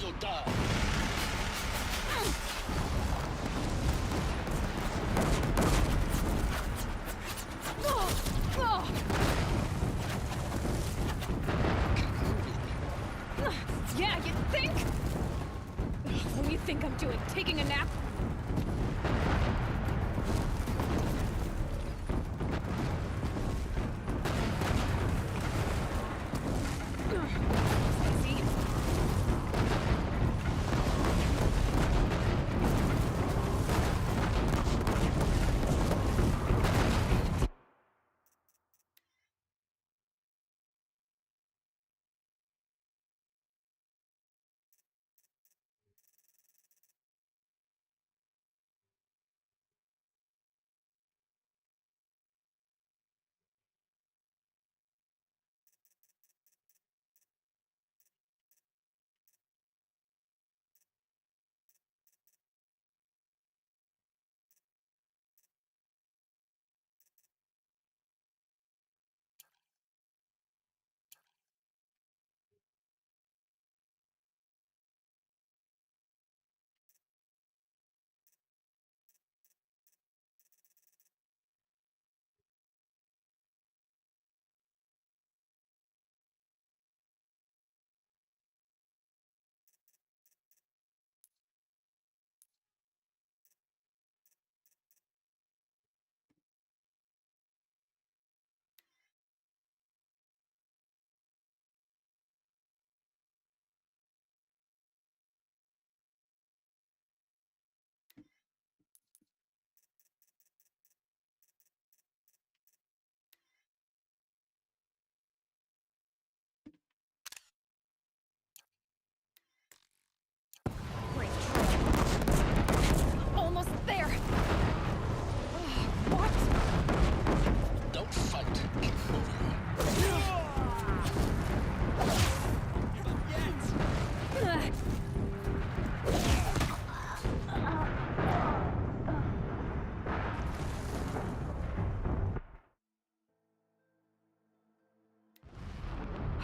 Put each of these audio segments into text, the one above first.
or die. Yeah, you think? What do you think I'm doing? Taking a nap? Great try. Almost there. What? Don't fight. Keep moving.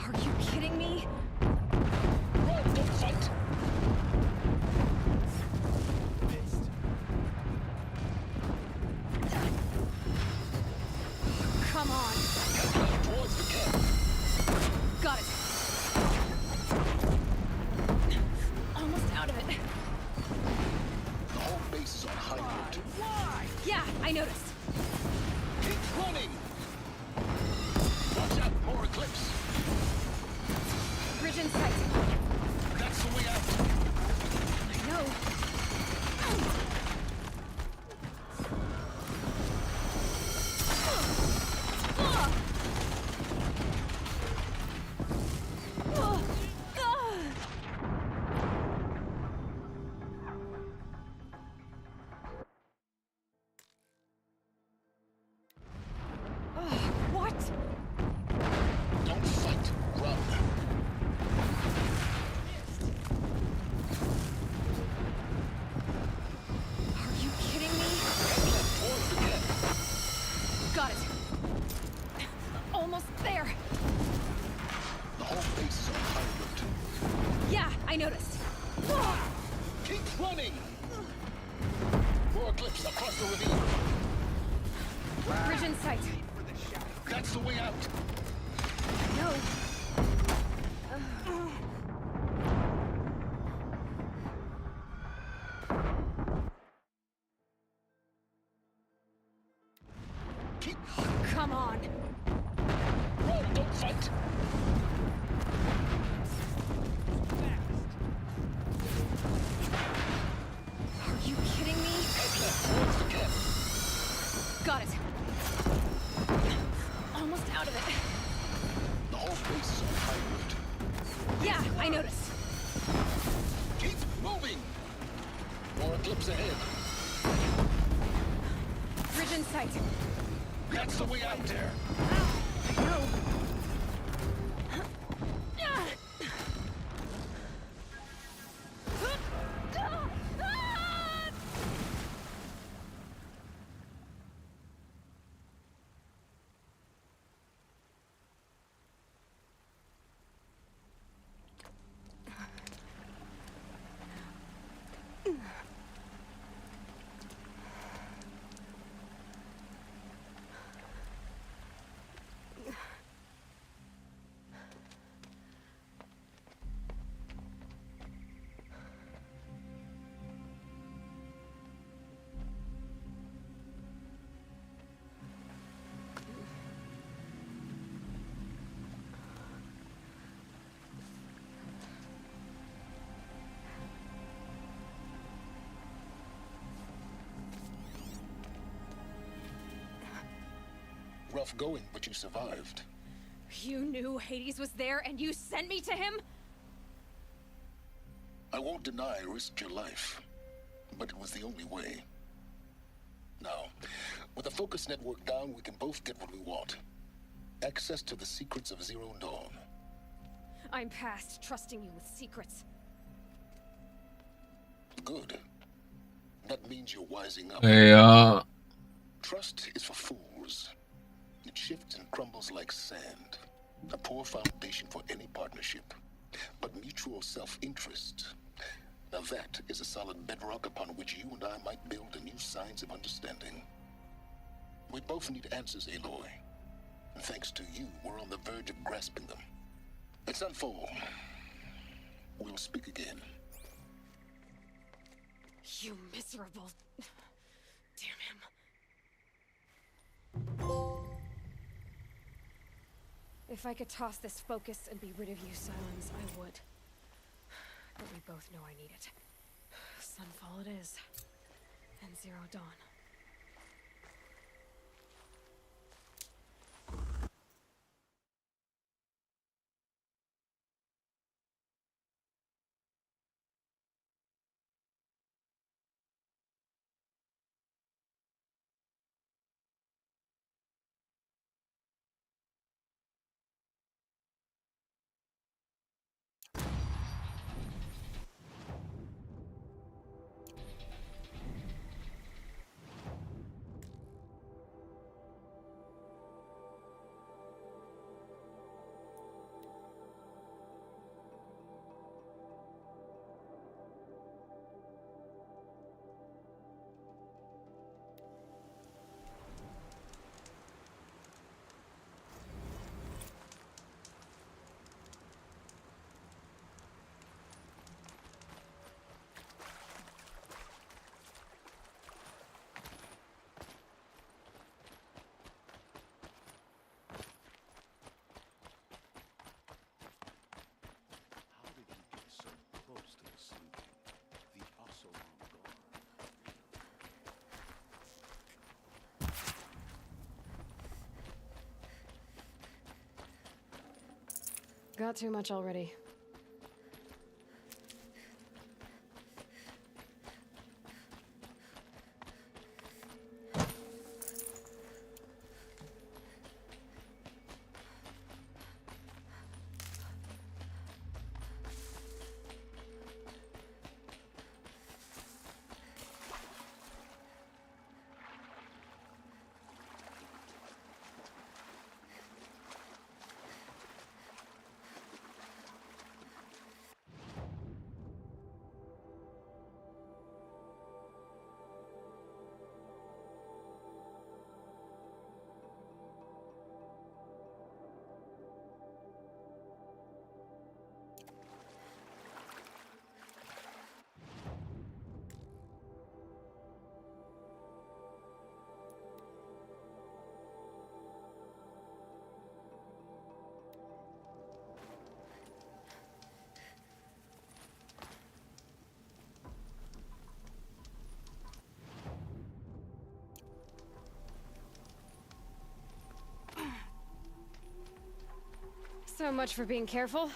Are you kidding me? Run, don't fight. Come on. Head towards the camp. Got it. Almost out of it. The whole base is on high alert. Yeah, I noticed. Keep running. Watch out, more eclipse. Bridge in sight. That's the way out. I know. What? Don't fight. Run. Are you kidding me? Head left towards the camp. Got it. Almost there. The whole base is on high alert. Yeah, I noticed. Keep running. More eclipse across the ravine. Bridge in sight. That's the way out. No. Keep Come on. run, don't fight. Are you kidding me? Head left towards the camp. Got it. Almost out of it. The whole base is on high alert. Yeah, I noticed. Keep moving. More eclipse ahead. Bridge in sight. That's the way out there. I know. rough going, but you survived. You knew Hades was there and you sent me to him? I won't deny I risked your life, but it was the only way. Now, with the focus network down, we can both get what we want. Access to the secrets of Zero Dawn. I'm past trusting you with secrets. Good. That means you're wising up. Yeah. Trust is for fools. It shifts and crumbles like sand. A poor foundation for any partnership. But mutual self-interest, now that is a solid bedrock upon which you and I might build a new science of understanding. We both need answers, Aloy. And thanks to you, we're on the verge of grasping them. Let's unfold. We'll speak again. You miserable... Damn him. If I could toss this focus and be rid of you, Silence, I would. But we both know I need it. Sunfall it is. And Zero Dawn. How did he get so close to the sinking? The also Got too much already. So much for being careful.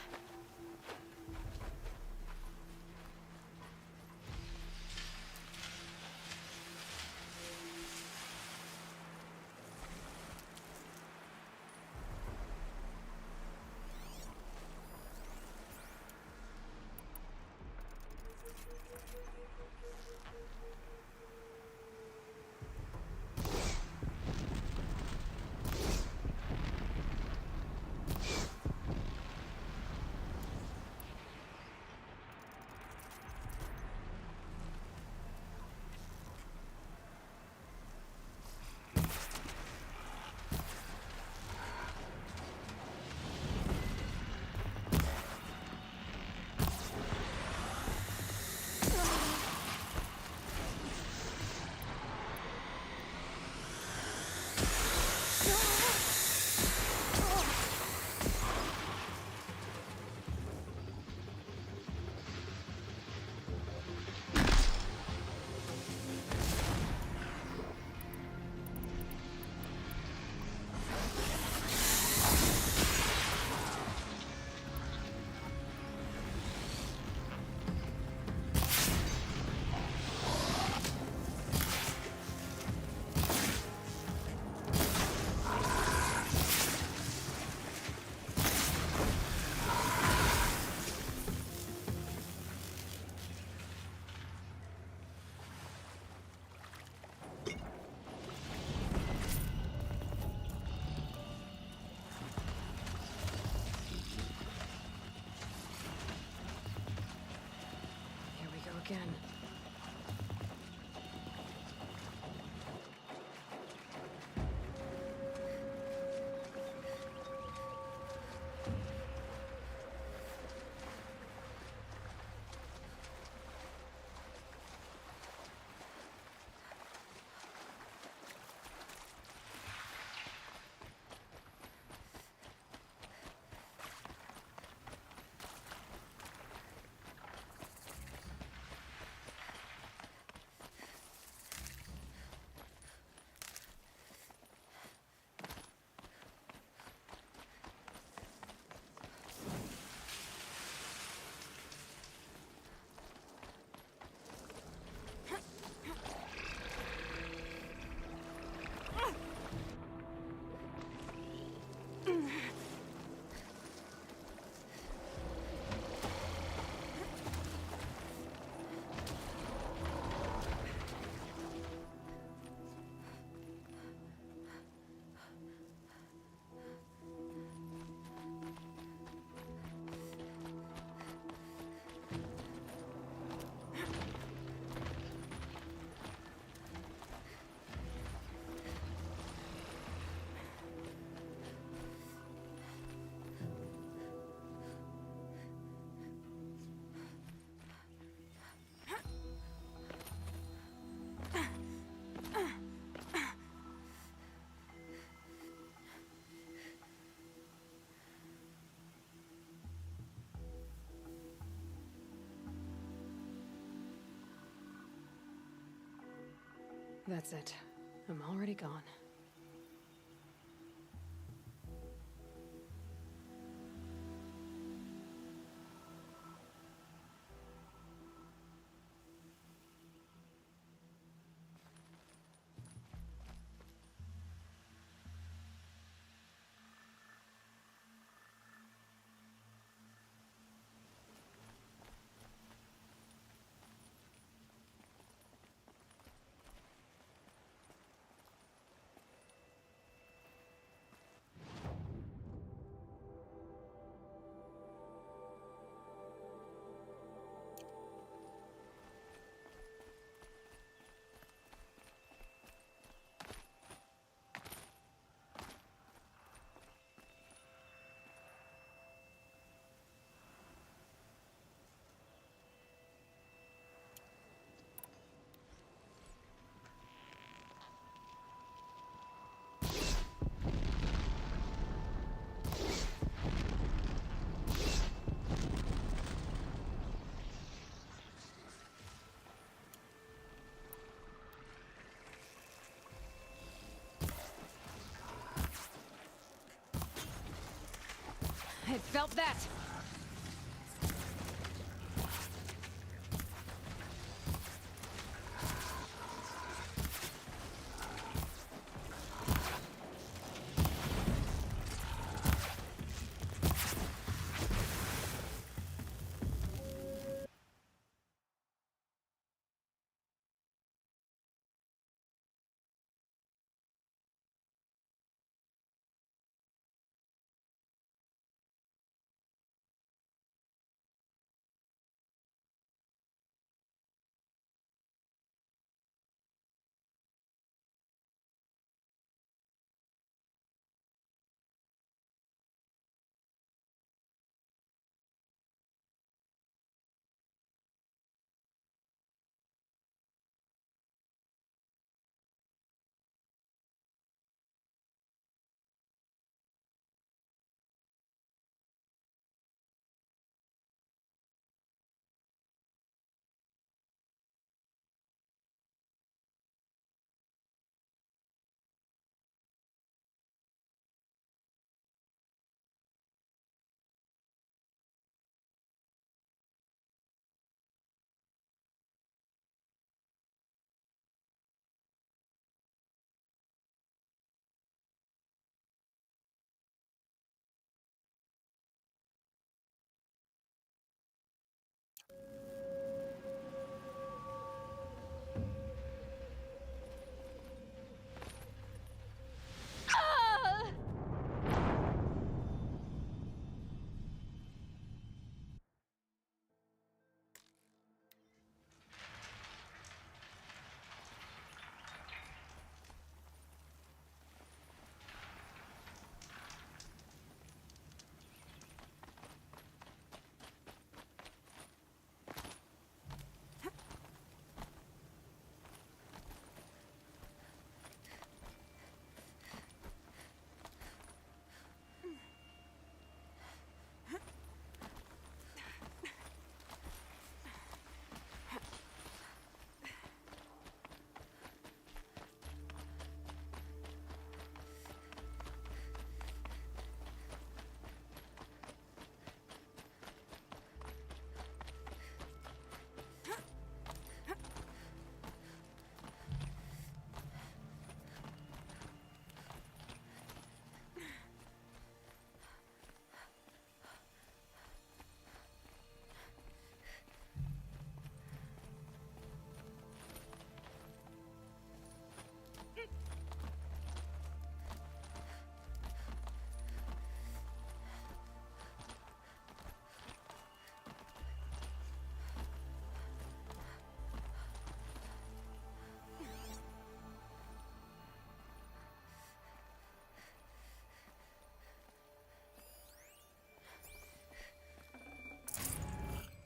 again. That's it. I'm already gone. I felt that!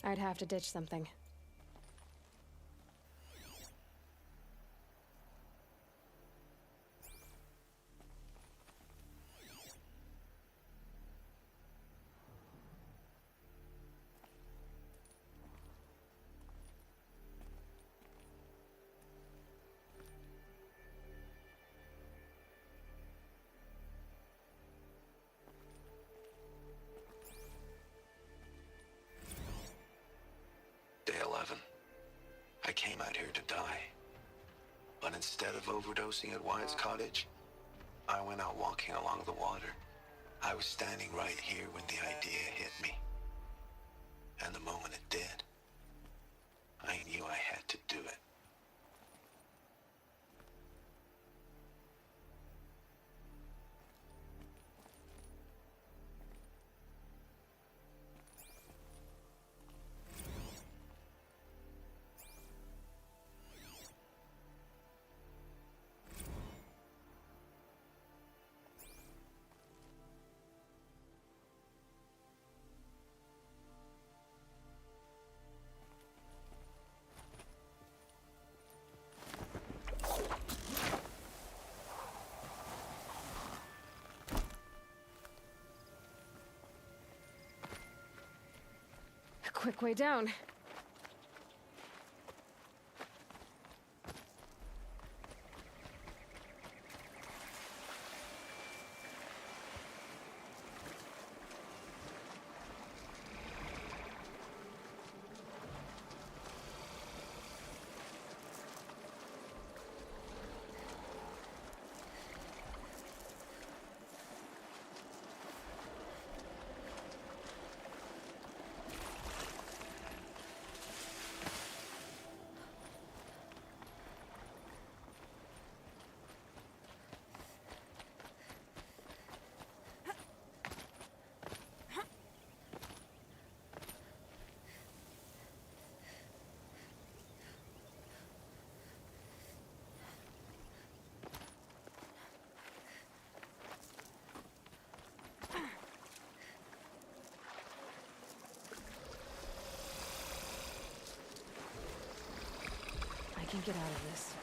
I'd have to ditch something. Day 11. I came out here to die. But instead of overdosing at Wyatt's cottage, I went out walking along the water. I was standing right here when the idea hit me. And the moment it did, I knew I had to do it. A quick way down. I can get out of this.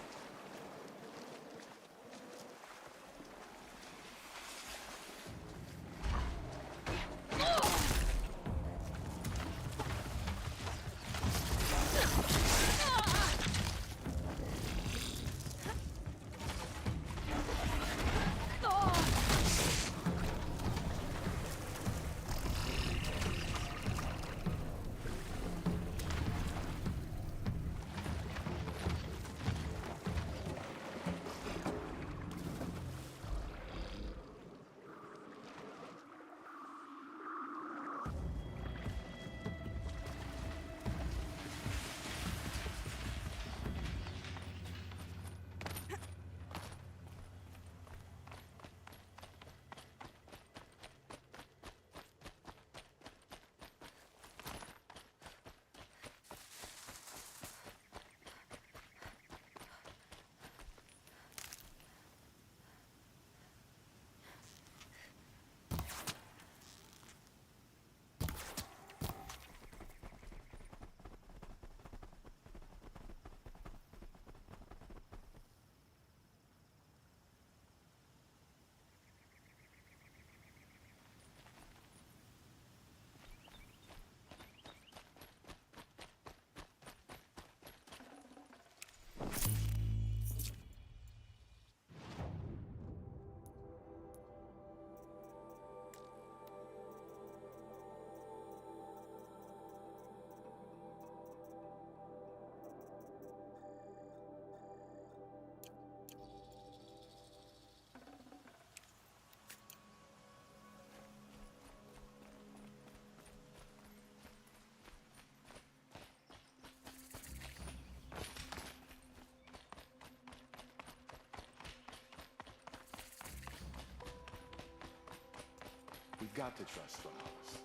We've got to trust Flowers.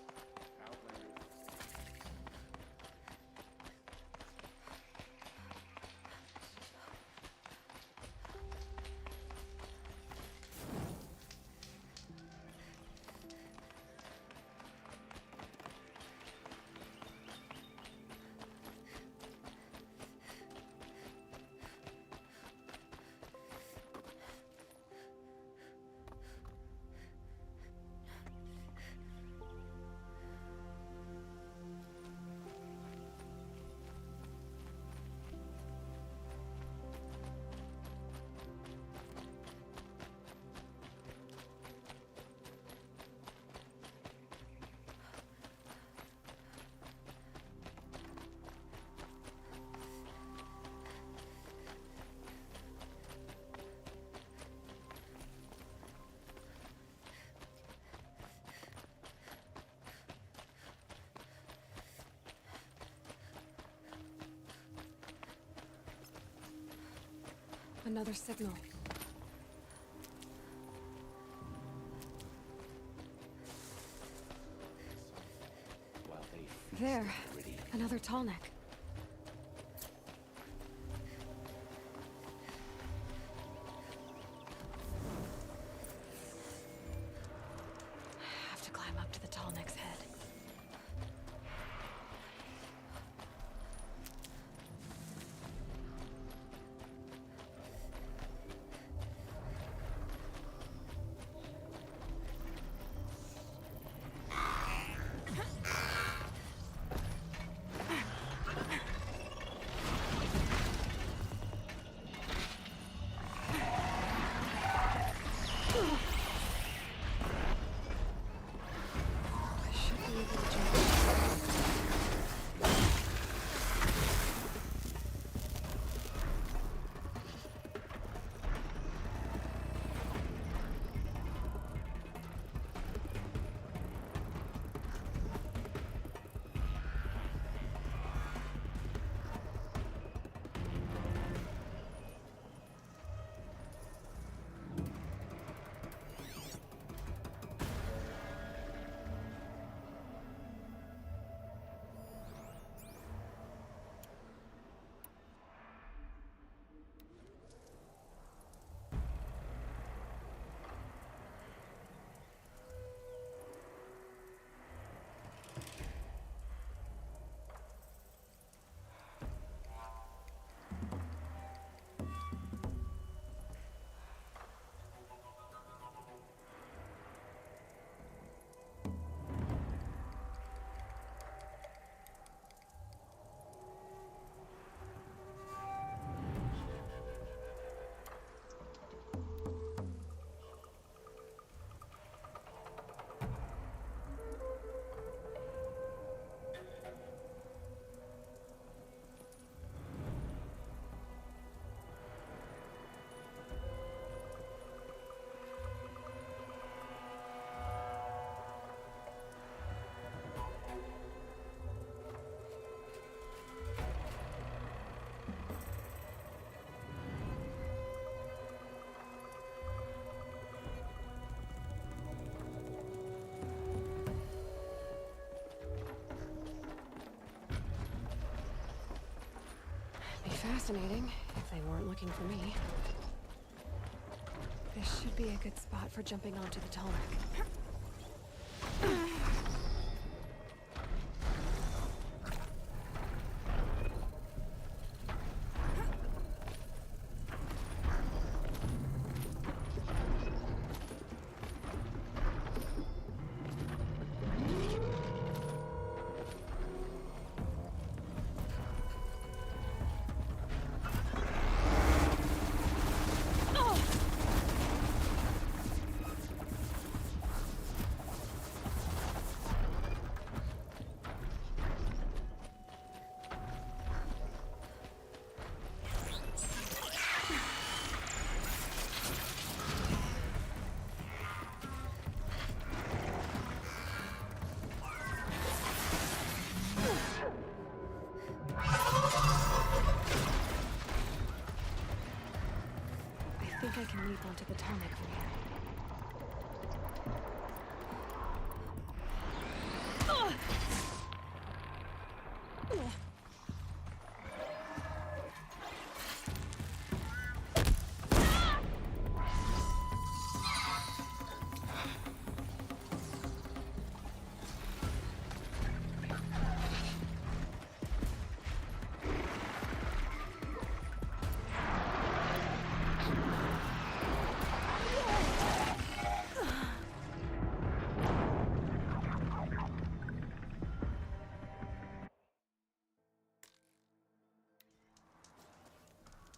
Another signal. While they feast There. on the gritty. Another tall neck. Have to climb up to the tall neck's head. I should be able to jump. Be fascinating if they weren't looking for me. This should be a good spot for jumping onto the tall neck. I think I can leap onto the tall neck from here.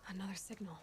Another signal.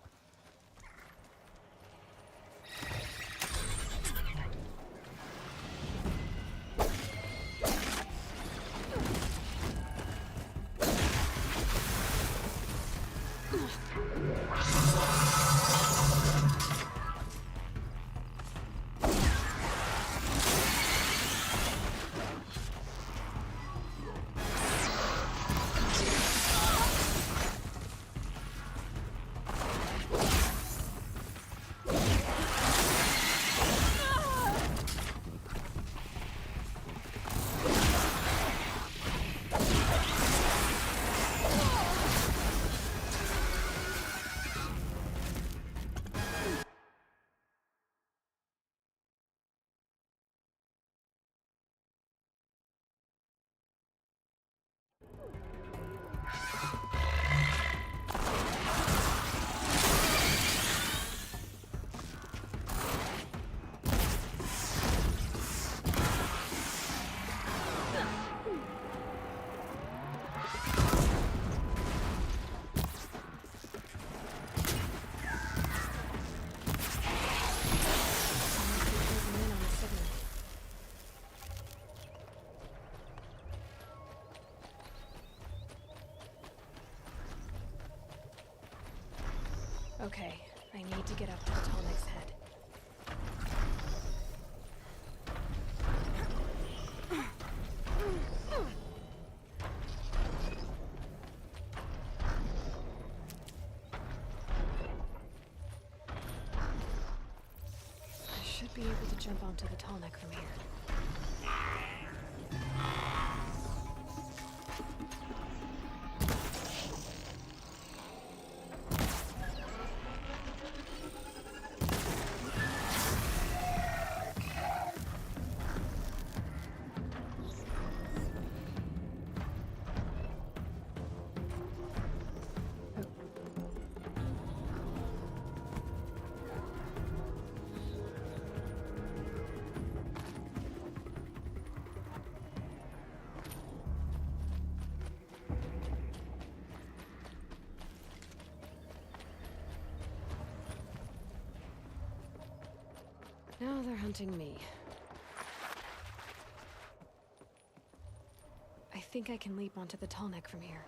Okay, I need to get up to the Tallneck's head. I should be able to jump onto the Tallneck from here. Now they're hunting me. I think I can leap onto the Tallneck from here.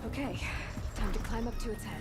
Okay, time to climb up to its head.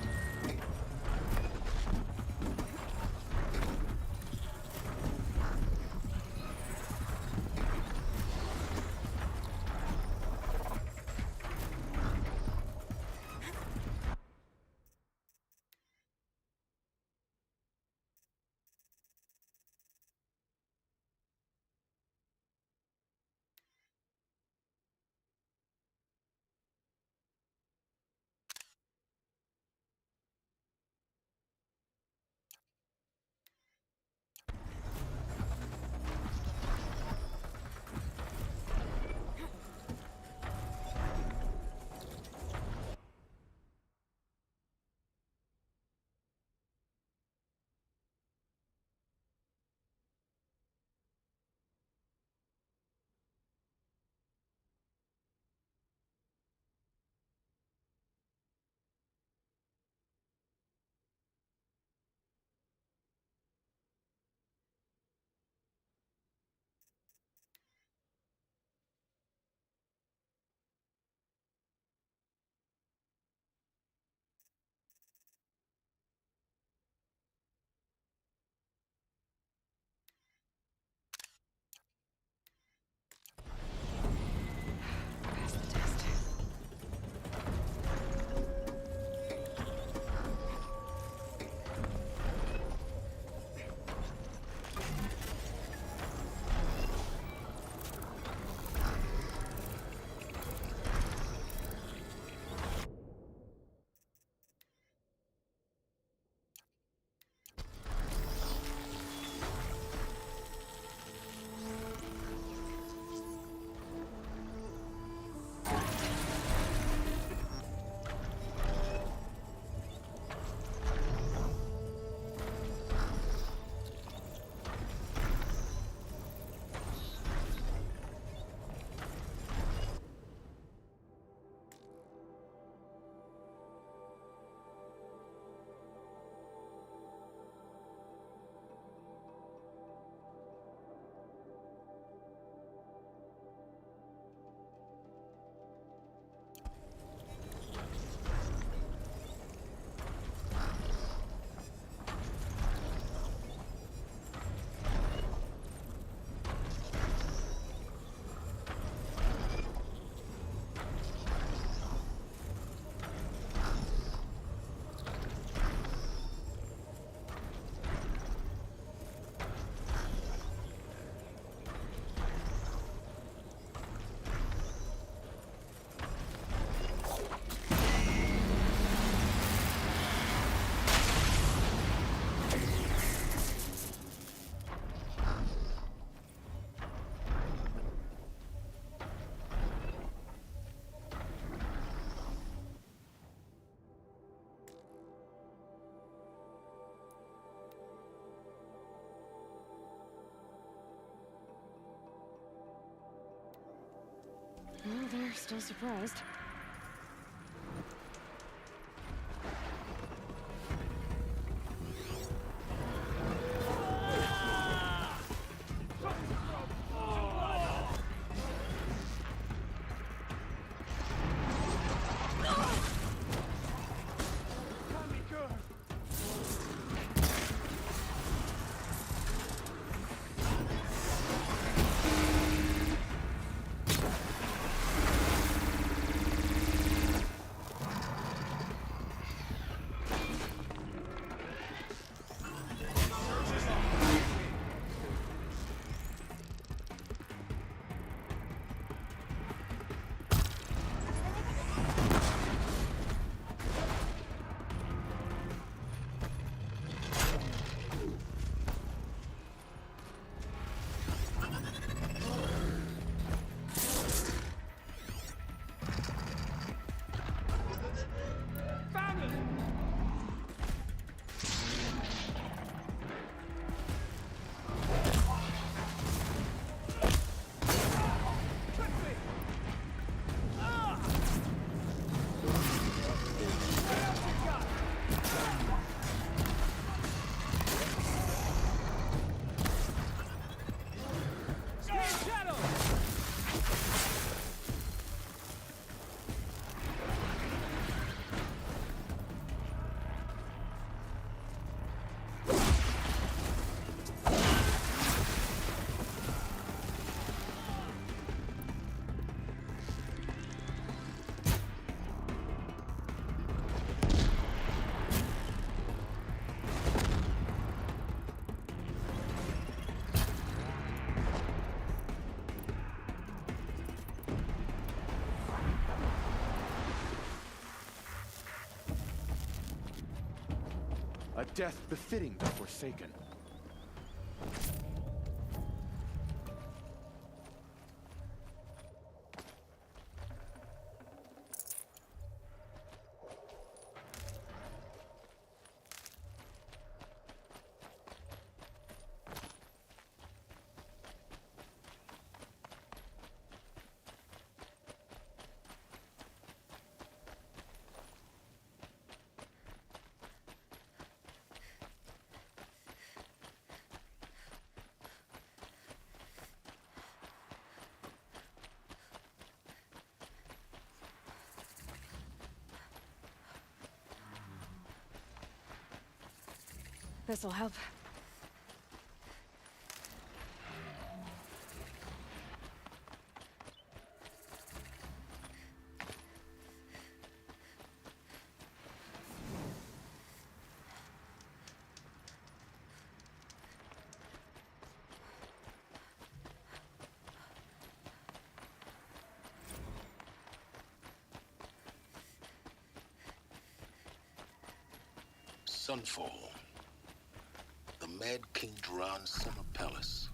Well, they're still surprised. A death befitting the Forsaken. This'll help. Sunfall. The Mad King Duran's summer palace.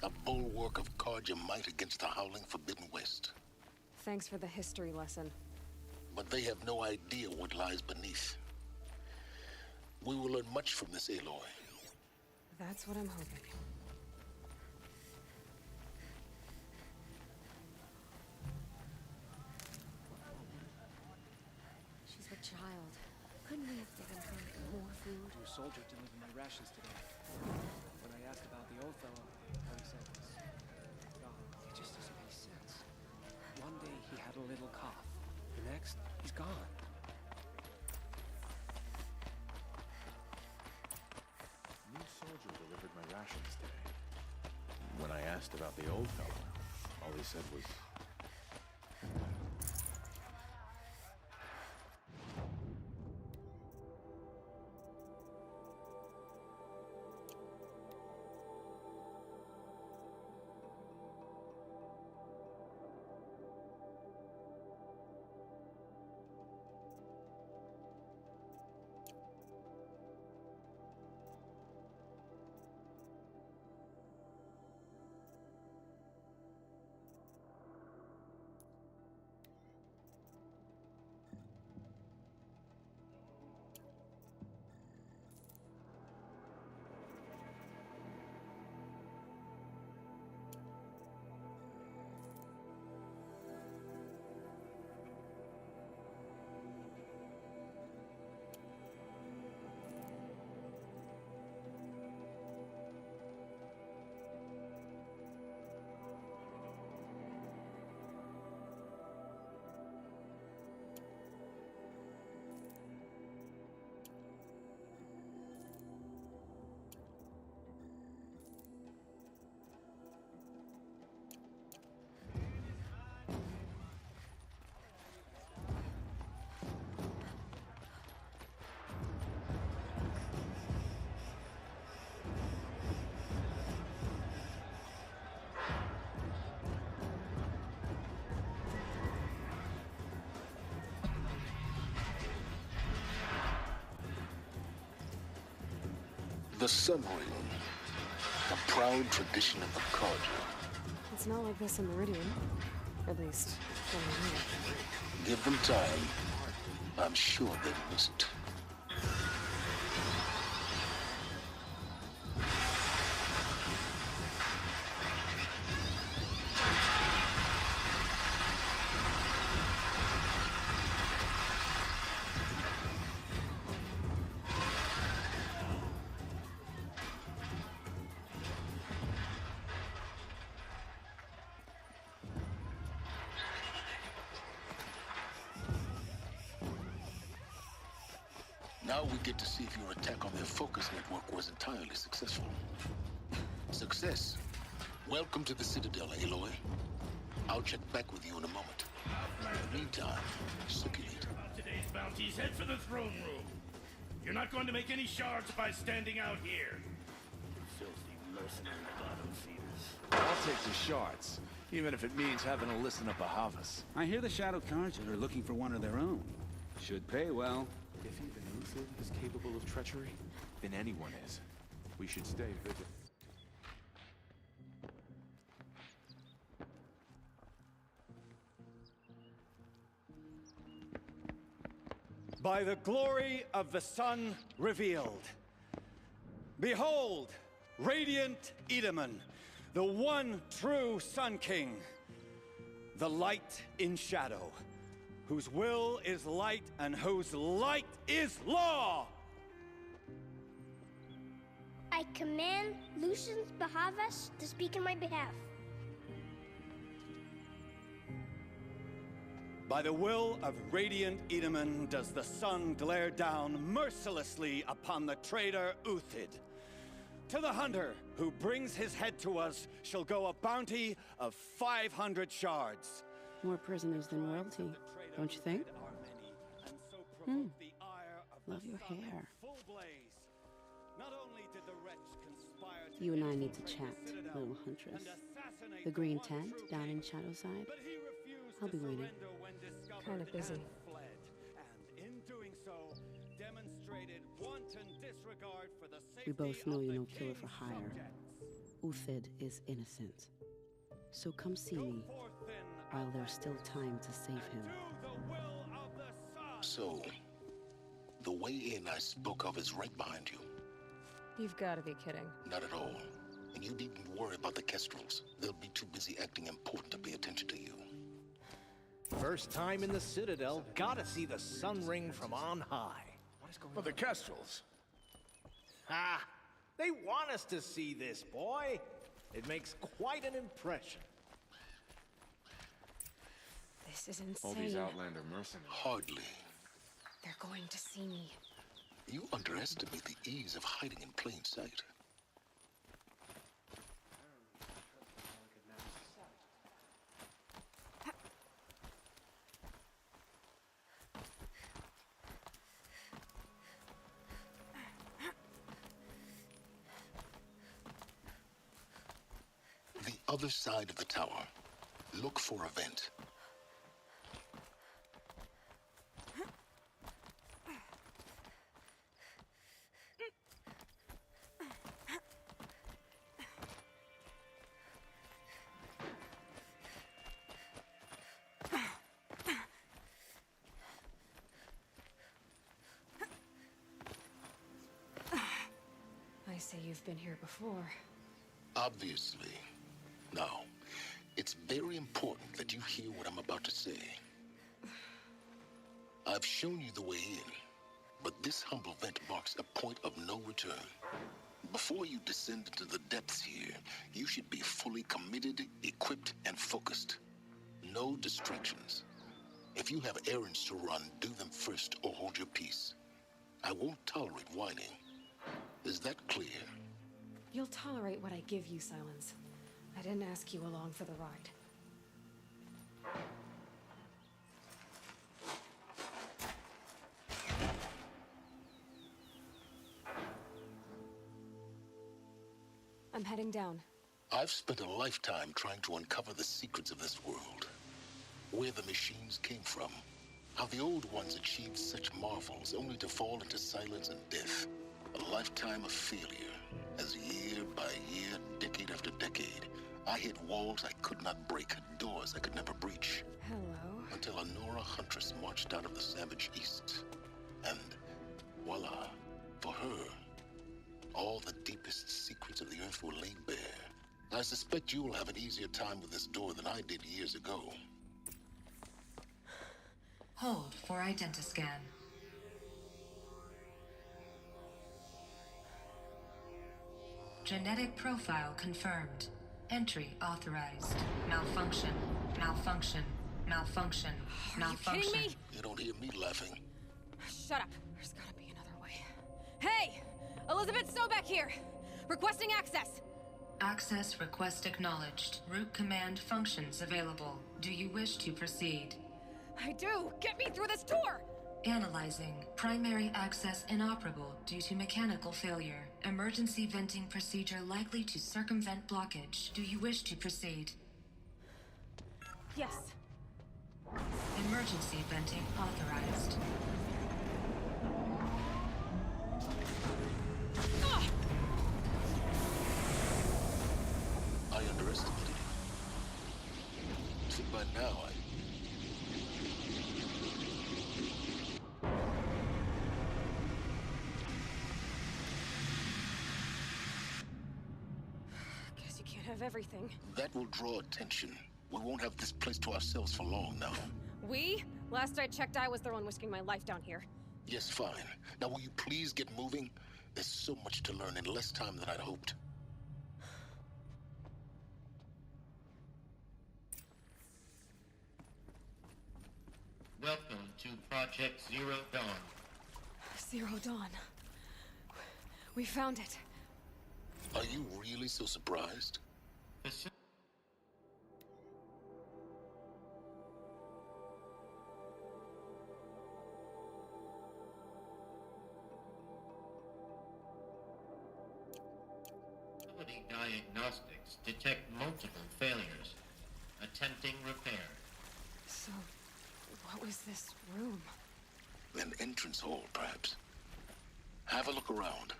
A bulwark of Carja might against the howling Forbidden West. Thanks for the history lesson. But they have no idea what lies beneath. We will learn much from this Aloy. That's what I'm hoping. She's a child. Couldn't we have given her more food? Your soldier delivered my rations today. When I asked about the old fellow, all he said was, "God, it just doesn't make sense. One day he had a little cough. The next, he's gone." New soldier delivered my rations today. When I asked about the old fellow, all he said was, The Sun Ring, a proud tradition of the Carja. It's not like this in Meridian. At least, from here. Give them time. I'm sure they miss it. Now we get to see if your attack on their focus network was entirely successful. Success. Welcome to the Citadel, Aloy. I'll check back with you in a moment. In the meantime, circulate. Today's bounties, head for the throne room. You're not going to make any shards by standing out here. Filthy mercenary bottom feeders. I'll take the shards, even if it means having to listen to Bahavas. I hear the Shadow Carja are looking for one of their own. Should pay well. If even Uther is capable of treachery, then anyone is. We should stay vigilant. By the glory of the sun revealed. Behold, radiant Edaman, the one true Sun King. The light in shadow, whose will is light and whose light is law! I command Lucius Bahavas to speak in my behalf. By the will of radiant Edaman does the sun glare down mercilessly upon the traitor Uthid. To the hunter who brings his head to us shall go a bounty of 500 shards. More prisoners than royalty, don't you think? Love your hair. You and I need to chat, little huntress. The green tent down in Shadowside. I'll be waiting. Kind of busy. We both know you're no killer for hire. Uthid is innocent. So come see me, while there's still time to save him. So, the way in I spoke of is right behind you. You've got to be kidding. Not at all. And you needn't worry about the Kestrels. They'll be too busy acting important to pay attention to you. First time in the Citadel, gotta see the Sun Ring from on high. For the Kestrels. Ha! They want us to see this, boy. It makes quite an impression. This is insane. All these Outlander mercenaries. Hardly. They're going to see me. You underestimate the ease of hiding in plain sight. The other side of the tower. Look for a vent. I say you've been here before. Obviously. Now, it's very important that you hear what I'm about to say. I've shown you the way in, but this humble vent marks a point of no return. Before you descend into the depths here, you should be fully committed, equipped, and focused. No distractions. If you have errands to run, do them first or hold your peace. I won't tolerate whining. Is that clear? You'll tolerate what I give you, Silence. I didn't ask you along for the ride. I'm heading down. I've spent a lifetime trying to uncover the secrets of this world. Where the machines came from. How the old ones achieved such marvels only to fall into silence and death. A lifetime of failure, as year by year, decade after decade, I hit walls I could not break, doors I could never breach. Hello. Until a Nora huntress marched out of the savage east. And voila, for her, all the deepest secrets of the earth were laid bare. I suspect you will have an easier time with this door than I did years ago. Hold for identiscan. Genetic profile confirmed. Entry authorized. Malfunction. Malfunction. Malfunction. Malfunction. Are you kidding me? You don't hear me laughing. Shut up. There's gotta be another way. Hey! Elizabeth Sobek here! Requesting access! Access request acknowledged. Root command functions available. Do you wish to proceed? I do! Get me through this door! Analyzing. Primary access inoperable due to mechanical failure. Emergency venting procedure likely to circumvent blockage. Do you wish to proceed? Yes. Emergency venting authorized. I underestimated you. See, by now, Guess you can't have everything. that will draw attention. We won't have this place to ourselves for long now. We? Last I checked, I was the one risking my life down here. Yes, fine. Now, will you please get moving? There's so much to learn in less time than I'd hoped. Welcome to Project Zero Dawn. Zero Dawn. We found it. Are you really so surprised? Facility diagnostics detect multiple failures. Attempting repair. So, what was this room? An entrance hall, perhaps. Have a look around.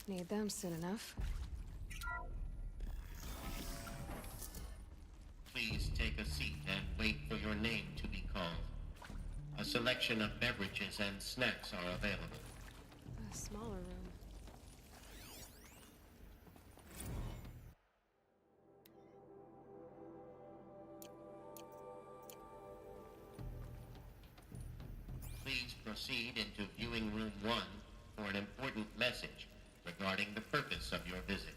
Need them soon enough. Please take a seat and wait for your name to be called. A selection of beverages and snacks are available. A smaller room. Please proceed into viewing room 1 for an important message regarding the purpose of your visit.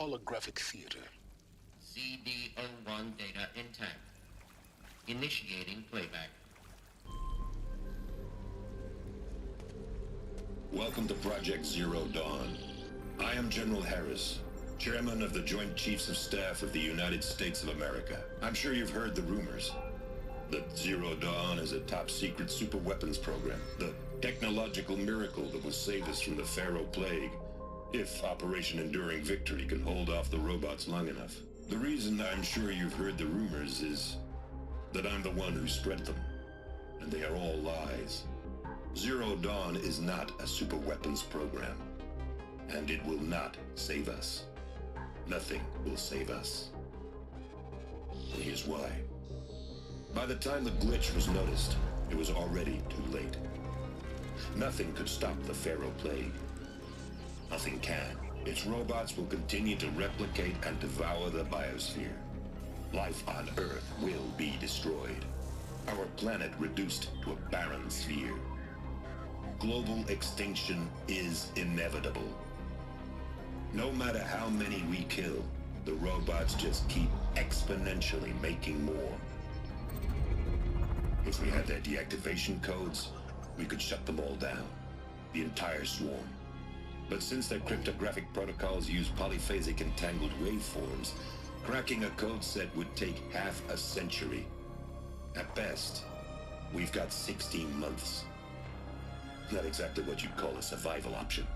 holographic theater. CD01 data intact. Initiating playback. Welcome to Project Zero Dawn. I am General Harris, Chairman of the Joint Chiefs of Staff of the United States of America. I'm sure you've heard the rumors that Zero Dawn is a top-secret superweapons program, the technological miracle that will save us from the Pharaoh Plague, if Operation Enduring Victory can hold off the robots long enough. The reason I'm sure you've heard the rumors is that I'm the one who spread them, and they are all lies. Zero Dawn is not a superweapons program, and it will not save us. Nothing will save us. And here's why. By the time the glitch was noticed, it was already too late. Nothing could stop the Pharaoh Plague. Nothing can. Its robots will continue to replicate and devour the biosphere. Life on Earth will be destroyed. Our planet reduced to a barren sphere. Global extinction is inevitable. No matter how many we kill, the robots just keep exponentially making more. If we had their deactivation codes, we could shut them all down. The entire swarm. But since their cryptographic protocols use polyphasic entangled waveforms, cracking a code set would take half a century. At best, we've got 16 months. Not exactly what you'd call a survival option.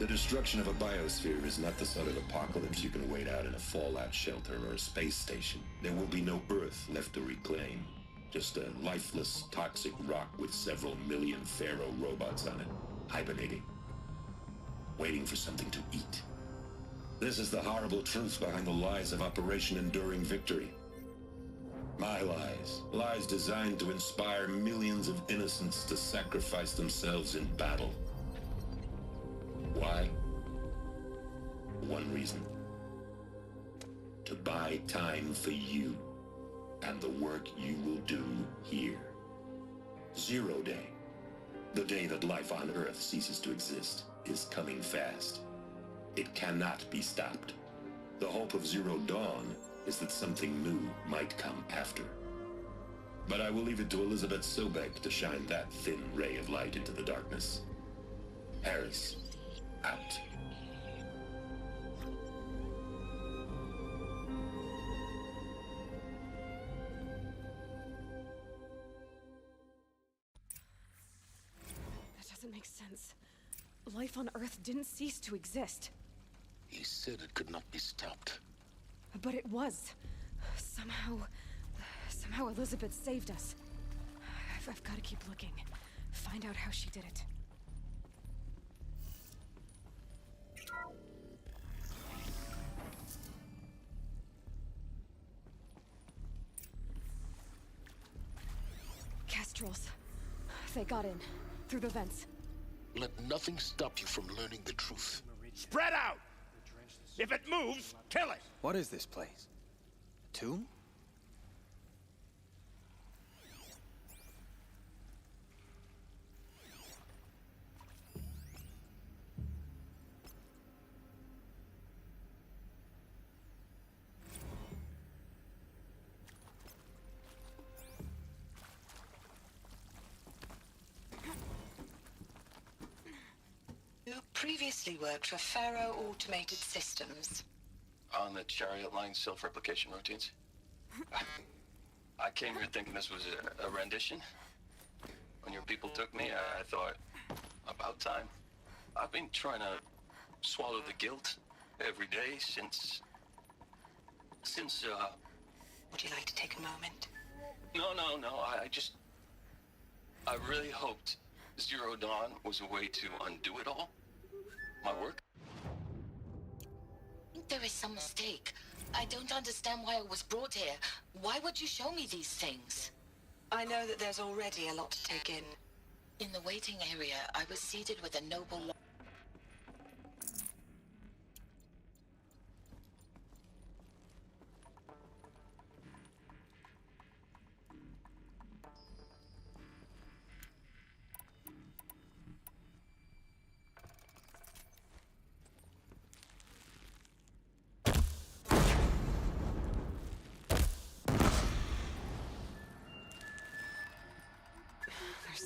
The destruction of a biosphere is not the sort of apocalypse you can wait out in a fallout shelter or a space station. There will be no Earth left to reclaim. Just a lifeless, toxic rock with several million Pharaoh robots on it, hibernating, waiting for something to eat. This is the horrible truth behind the lies of Operation Enduring Victory. My lies. Lies designed to inspire millions of innocents to sacrifice themselves in battle. Why? One reason. To buy time for you and the work you will do here. Zero Day, the day that life on Earth ceases to exist, is coming fast. It cannot be stopped. The hope of Zero Dawn is that something new might come after. But I will leave it to Elizabeth Sobek to shine that thin ray of light into the darkness. Harris, out. That doesn't make sense. Life on Earth didn't cease to exist. He said it could not be stopped. But it was. Somehow Elizabeth saved us. I've got to keep looking. Find out how she did it. Kestrels. They got in. Through the vents. Let nothing stop you from learning the truth. Spread out! If it moves, kill it! What is this place? A tomb? You previously worked for Pharaoh Automated Systems. On the Chariot Line self-replication routines? I came here thinking this was a rendition. When your people took me, I thought, about time. I've been trying to swallow the guilt every day since... Would you like to take a moment? No, I really hoped Zero Dawn was a way to undo it all. My work. There is some mistake. I don't understand why I was brought here. Why would you show me these things? I know that there's already a lot to take in. In the waiting area, I was seated with a noble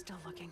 Still looking.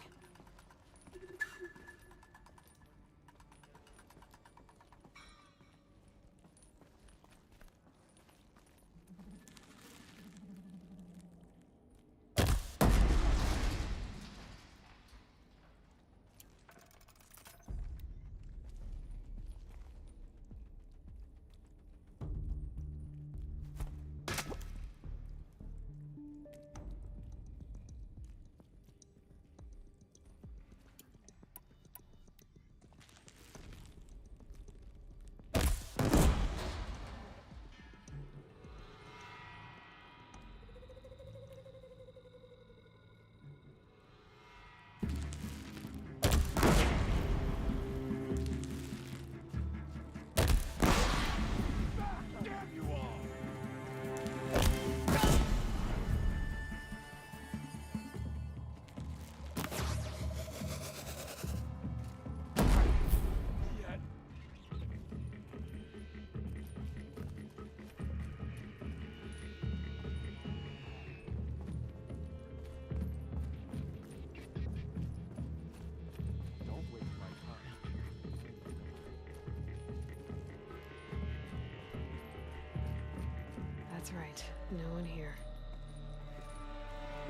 That's right. No one here.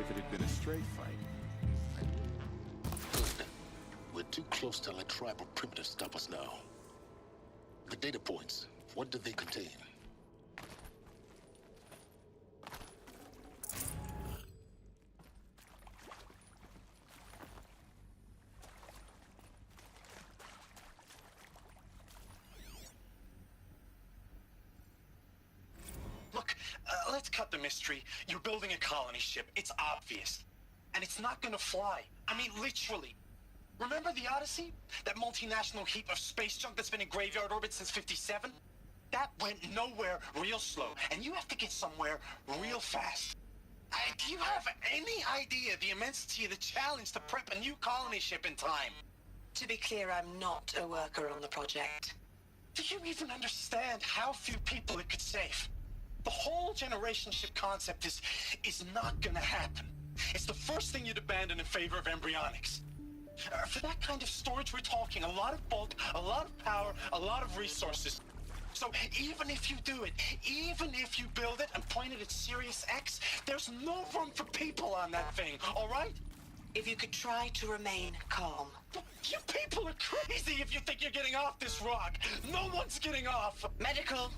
If it had been a straight fight. Good. We're too close to let tribal primitives stop us now. The data points, what do they contain? Look, let's cut the mystery. You're building a colony ship. It's obvious. And it's not gonna fly. I mean, literally. Remember the Odyssey? That multinational heap of space junk that's been in graveyard orbit since '57? That went nowhere real slow. And you have to get somewhere real fast. Do you have any idea the immensity of the challenge to prep a new colony ship in time? To be clear, I'm not a worker on the project. Do you even understand how few people it could save? The whole generation ship concept is not gonna happen. It's the first thing you'd abandon in favor of embryonics. For that kind of storage, we're talking a lot of bulk, a lot of power, a lot of resources. So even if you do it, even if you build it and point it at Sirius X, there's no room for people on that thing, all right? If you could try to remain calm. You people are crazy if you think you're getting off this rock. No one's getting off. Medical.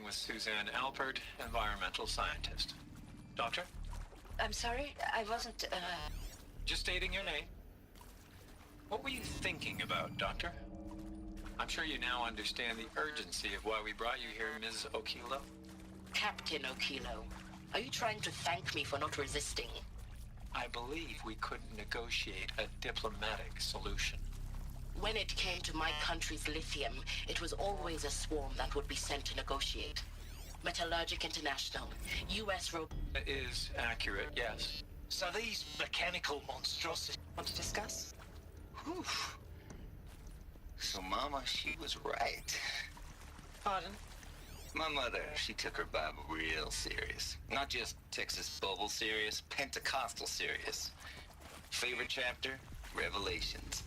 With Suzanne Alpert, environmental scientist. Doctor? I'm sorry, I wasn't, Just stating your name. What were you thinking about, Doctor? I'm sure you now understand the urgency of why we brought you here, Ms. Okilo. Captain Okilo. Are you trying to thank me for not resisting? I believe we couldn't negotiate a diplomatic solution. When it came to my country's lithium, it was always a swarm that would be sent to negotiate. Metallurgic International, U.S. That is accurate, yes. So these mechanical monstrosities... Want to discuss? Whew. So Mama, she was right. Pardon? My mother, she took her Bible real serious. Not just Texas Bubble serious, Pentecostal serious. Favorite chapter? Revelations.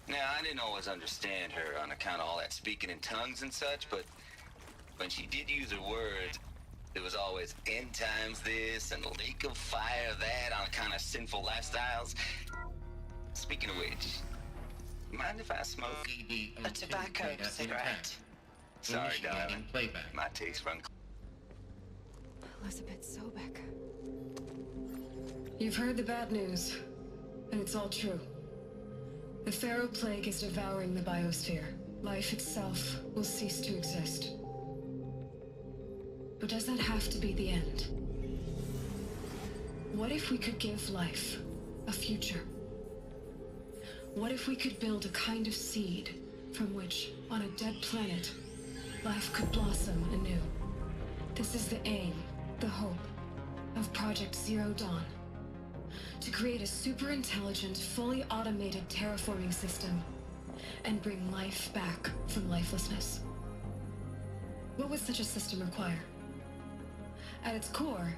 Now, I didn't always understand her on account of all that speaking in tongues and such, but when she did use her words, it was always end times this and lake of fire that on account of sinful lifestyles. Speaking of which, mind if I smoke? A tobacco cigarette. Sorry, darling. My taste run. Elizabeth Sobek. You've heard the bad news, and it's all true. The Pharaoh Plague is devouring the biosphere. Life itself will cease to exist. But does that have to be the end? What if we could give life a future? What if we could build a kind of seed from which, on a dead planet, life could blossom anew? This is the aim, the hope, of Project Zero Dawn. To create a super-intelligent, fully automated terraforming system and bring life back from lifelessness. What would such a system require? At its core,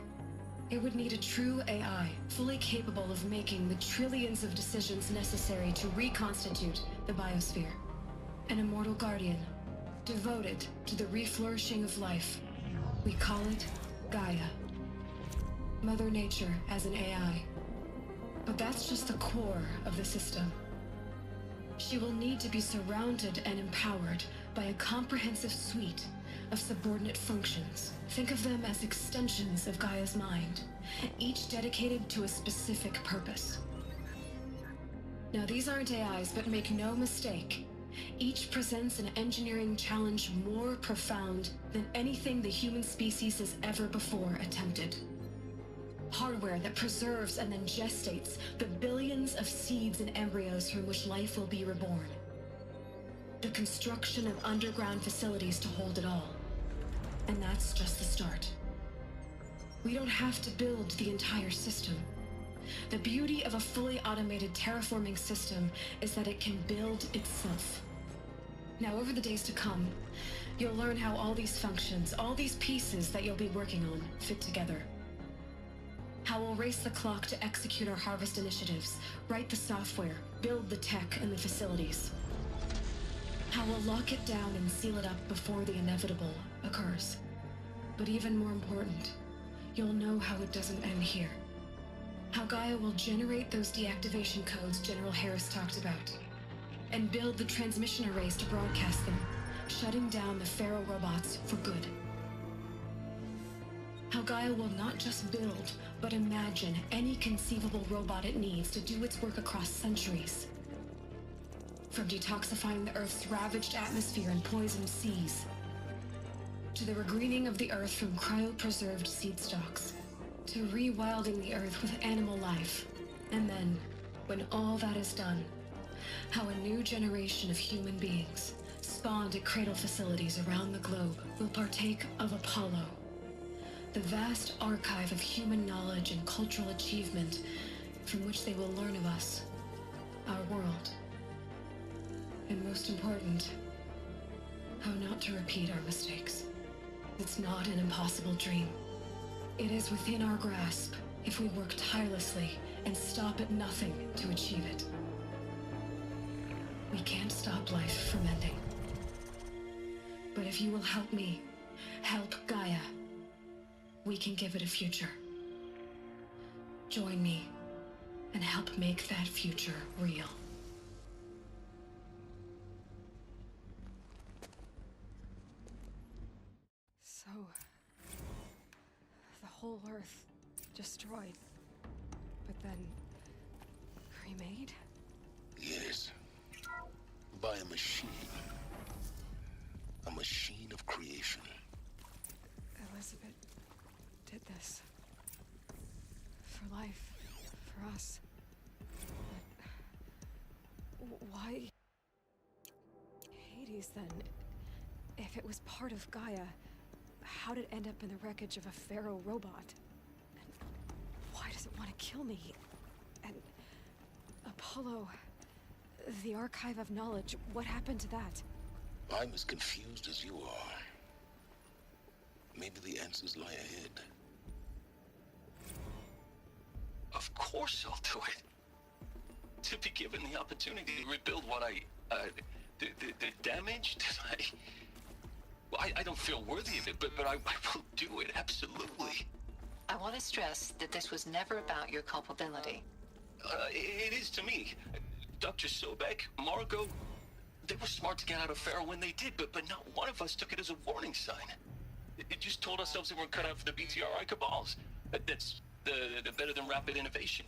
it would need a true AI, fully capable of making the trillions of decisions necessary to reconstitute the biosphere. An immortal guardian, devoted to the reflourishing of life. We call it Gaia. Mother Nature as an AI. But that's just the core of the system. She will need to be surrounded and empowered by a comprehensive suite of subordinate functions. Think of them as extensions of Gaia's mind, each dedicated to a specific purpose. Now, these aren't AIs, but make no mistake, each presents an engineering challenge more profound than anything the human species has ever before attempted. Hardware that preserves and then gestates the billions of seeds and embryos from which life will be reborn. The construction of underground facilities to hold it all. And that's just the start. We don't have to build the entire system. The beauty of a fully automated terraforming system is that it can build itself. Now, over the days to come, you'll learn how all these functions, all these pieces that you'll be working on, fit together. How we'll race the clock to execute our harvest initiatives, write the software, build the tech and the facilities. How we'll lock it down and seal it up before the inevitable occurs. But even more important, you'll know how it doesn't end here. How Gaia will generate those deactivation codes General Harris talked about, and build the transmission arrays to broadcast them, shutting down the Pharaoh robots for good. How Gaia will not just build, but imagine any conceivable robot it needs to do its work across centuries. From detoxifying the Earth's ravaged atmosphere and poisoned seas, to the regreening of the Earth from cryopreserved seed stalks, to rewilding the Earth with animal life. And then, when all that is done, how a new generation of human beings, spawned at cradle facilities around the globe, will partake of Apollo, the vast archive of human knowledge and cultural achievement from which they will learn of us, our world. And most important, how not to repeat our mistakes. It's not an impossible dream. It is within our grasp if we work tirelessly and stop at nothing to achieve it. We can't stop life from ending. But if you will help me, help Gaia, we can give it a future. Join me and help make that future real. So, the whole Earth destroyed, but then remade? Yes. By a machine. A machine of creation. Elizabeth did this. For life. For us. But why Hades then? If it was part of Gaia, how did it end up in the wreckage of a Pharaoh robot? And why does it want to kill me? And Apollo, the archive of knowledge, what happened to that? I'm as confused as you are. Maybe the answers lie ahead. Of course I'll do it. To be given the opportunity to rebuild what the damage that I don't feel worthy of it, but I will do it, absolutely. I want to stress that this was never about your culpability. It is to me. Dr. Sobek, Margot, they were smart to get out of Pharaoh when they did, but not one of us took it as a warning sign. It just told ourselves that we're cut out for the BTRI cabals. That's the better than rapid innovation.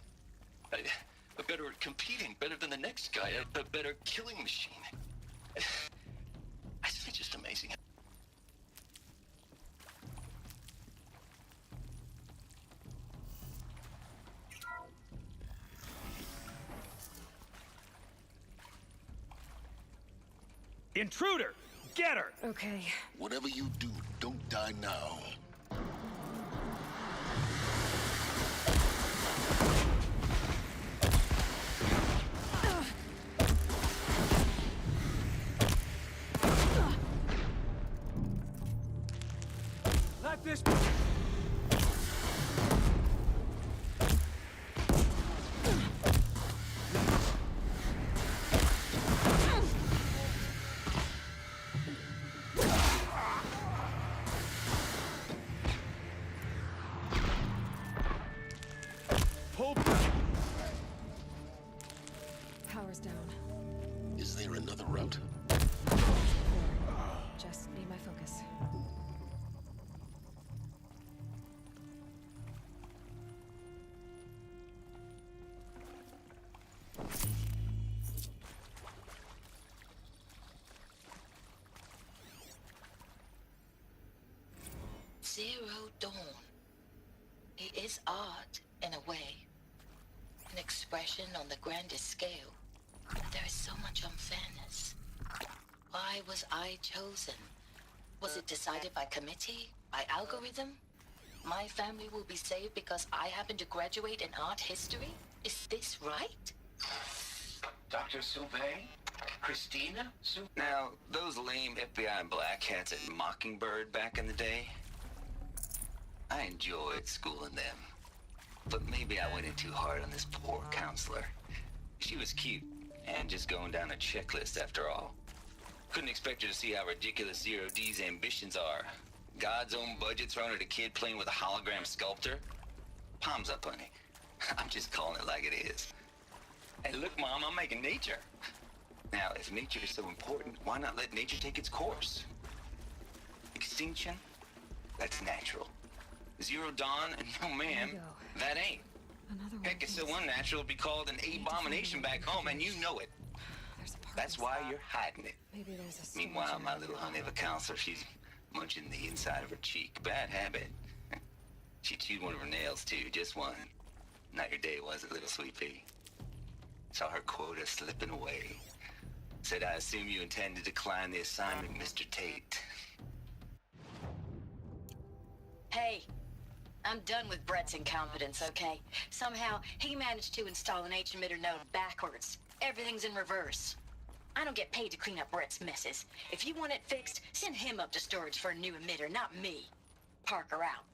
Better at competing, better than the next guy, a better killing machine. It's just amazing. Intruder! Get her! Okay. Whatever you do, don't die now. Zero Dawn. It is art, in a way. An expression on the grandest scale. But there is so much unfairness. Why was I chosen? Was it decided by committee? By algorithm? My family will be saved because I happen to graduate in art history? Is this right? Dr. Sauvé? Christina? Now, those lame FBI black hats at Mockingbird back in the day, I enjoyed schooling them. But maybe I went in too hard on this poor counselor. She was cute, and just going down a checklist after all. Couldn't expect her to see how ridiculous Zero D's ambitions are. God's own budget thrown at a kid playing with a hologram sculptor? Palms up, honey. I'm just calling it like it is. Hey, look, Mom, I'm making nature. Now, if nature is so important, why not let nature take its course? Extinction? That's natural. Zero Dawn? No, ma'am, that ain't. Heck, it's so unnatural it'd be called an abomination back home, and you know it. That's why you're hiding it. Maybe there's a Meanwhile, my little honey of a counselor, she's munching the inside of her cheek. Bad habit. She chewed one of her nails, too, just one. Not your day, was it, little sweet pea? Saw her quota slipping away. Said, I assume you intend to decline the assignment, Mr. Tate. Hey, I'm done with Brett's incompetence, okay? Somehow, he managed to install an H-emitter node backwards. Everything's in reverse. I don't get paid to clean up Brett's messes. If you want it fixed, send him up to storage for a new emitter, not me. Parker out.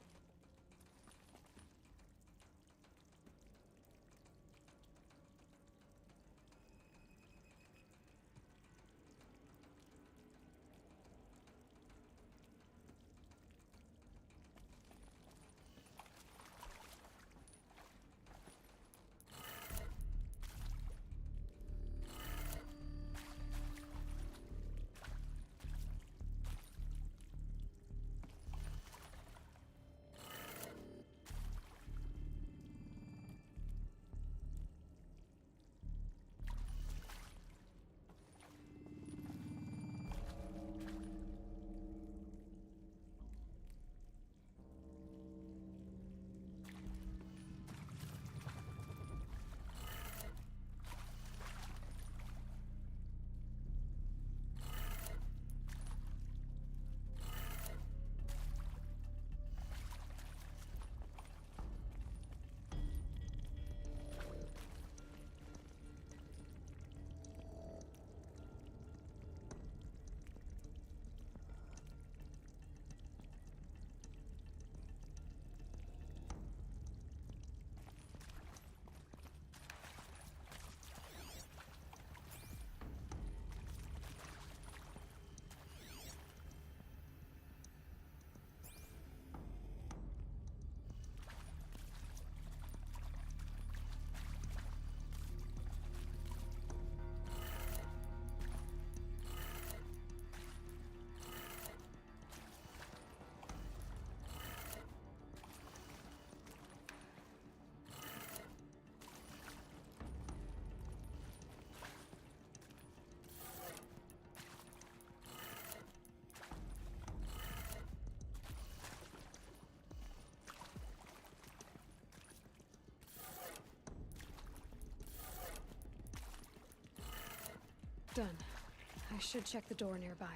Done. I should check the door nearby.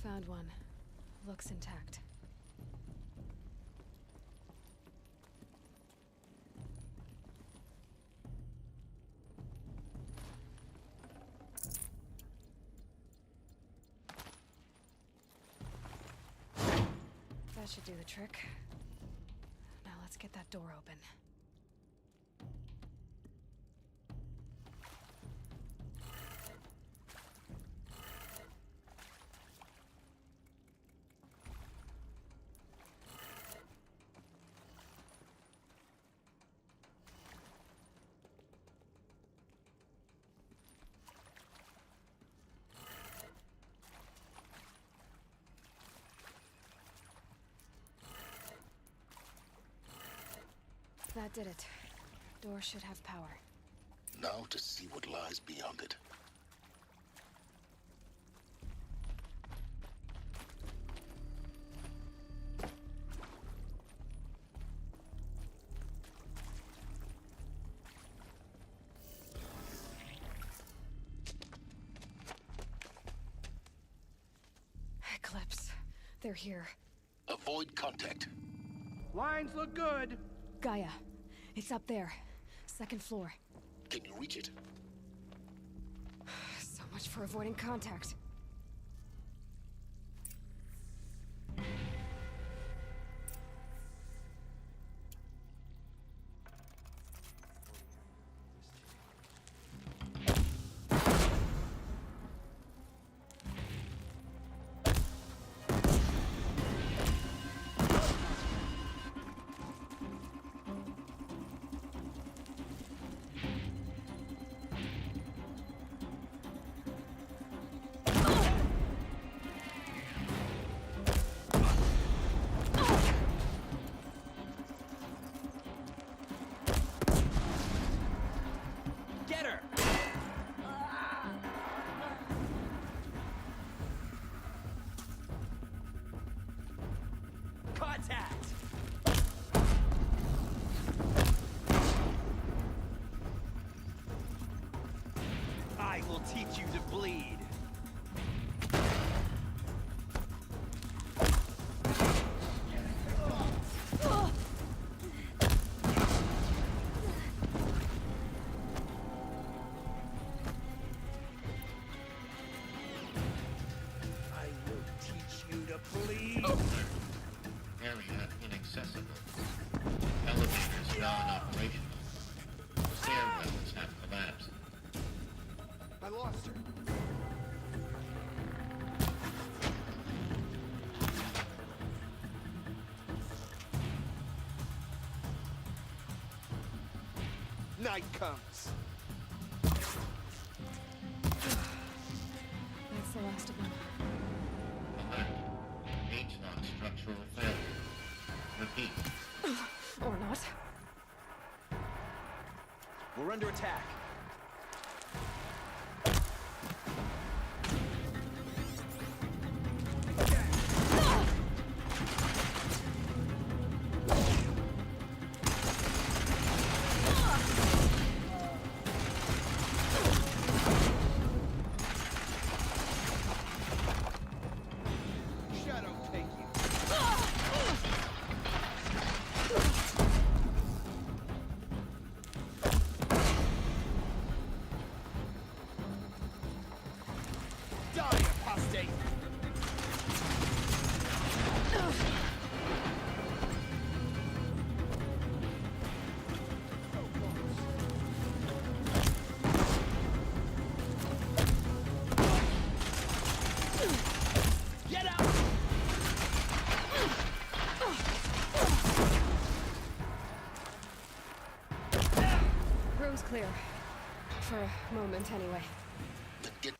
Found one. Looks intact. That should do the trick. Now let's get that door open. That did it. Door should have power. Now to see what lies beyond it. Eclipse. They're here. Avoid contact. Lines look good. Gaia. It's up there. Second floor. Can you reach it? So much for avoiding contact. Contact! I will teach you to bleed. I will teach you to bleed. Area inaccessible. Elevators non-operational. Stairwells have collapsed. I lost her. Night comes. That's the last of them. Alert. H-lock structural failure. Repeat. Or not. We're under attack. Shadow take you. Die, apostate! Get out! Room's clear. For a moment, anyway. Then get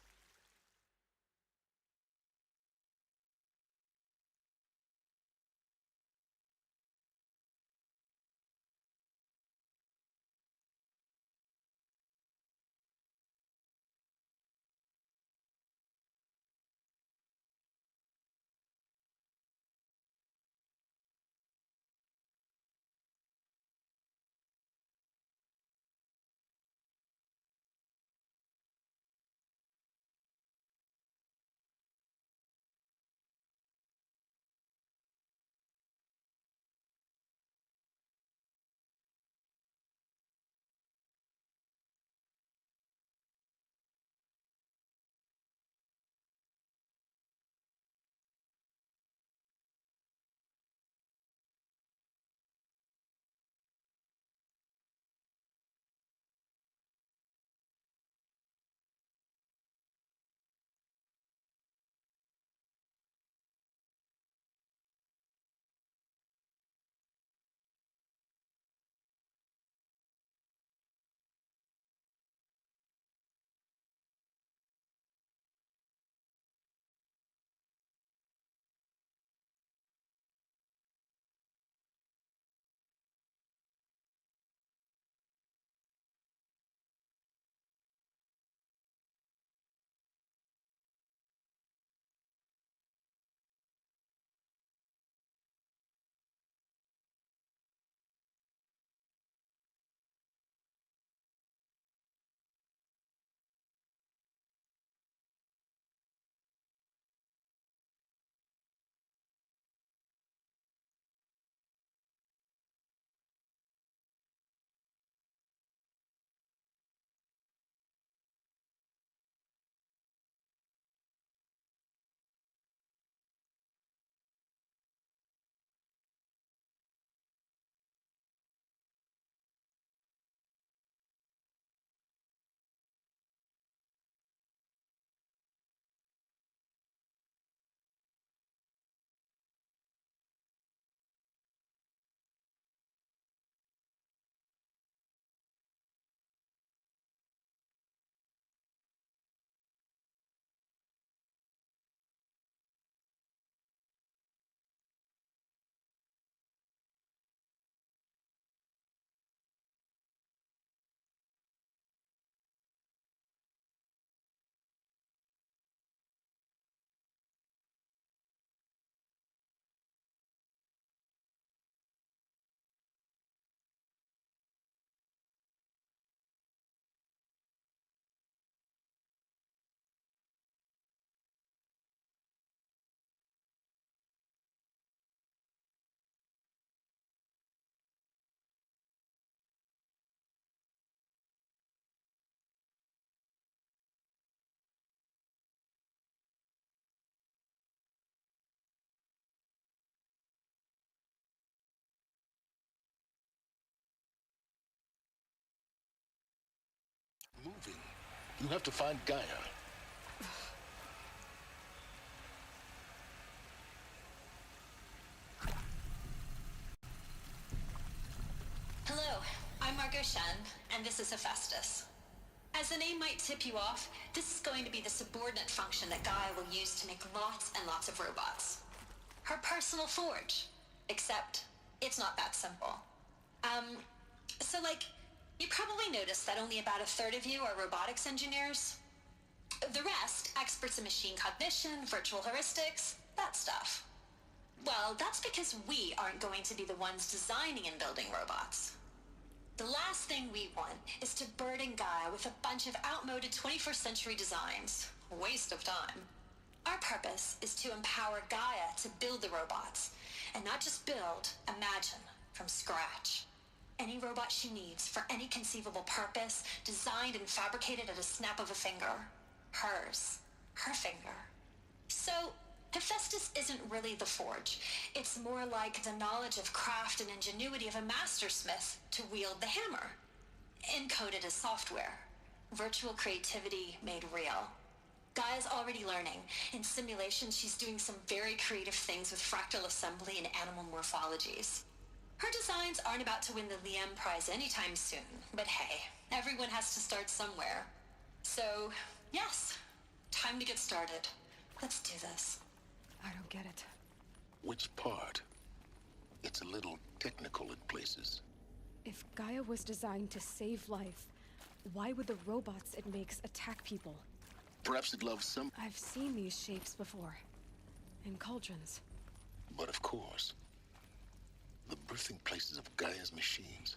You have to find Gaia. Hello, I'm Margot Shen, and this is Hephaestus. As the name might tip you off, this is going to be the subordinate function that Gaia will use to make lots and lots of robots. Her personal forge. Except, it's not that simple. So you probably noticed that only about a third of you are robotics engineers. The rest, experts in machine cognition, virtual heuristics, that stuff. Well, that's because we aren't going to be the ones designing and building robots. The last thing we want is to burden Gaia with a bunch of outmoded 21st century designs. Waste of time. Our purpose is to empower Gaia to build the robots, and not just build, imagine, from scratch. Any robot she needs for any conceivable purpose, designed and fabricated at a snap of a finger. Hers. Her finger. So, Hephaestus isn't really the forge. It's more like the knowledge of craft and ingenuity of a mastersmith to wield the hammer. Encoded as software. Virtual creativity made real. Gaia's already learning. In simulations, she's doing some very creative things with fractal assembly and animal morphologies. Her designs aren't about to win the Liam Prize anytime soon, but hey, everyone has to start somewhere. So, yes, time to get started. Let's do this. I don't get it. Which part? It's a little technical in places. If Gaia was designed to save life, why would the robots it makes attack people? Perhaps it loves some... I've seen these shapes before. In cauldrons. But of course, the birthing places of Gaia's machines.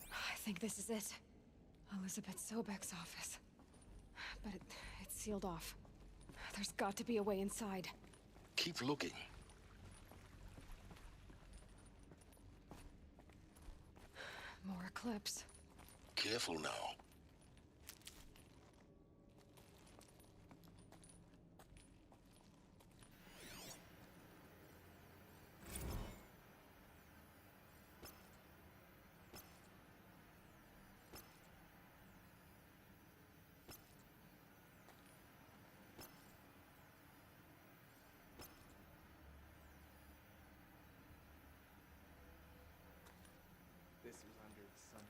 I think this is it. Elizabeth Sobek's office. But it's sealed off. There's got to be a way inside. Keep looking. More eclipse. Careful now. This was under the sun.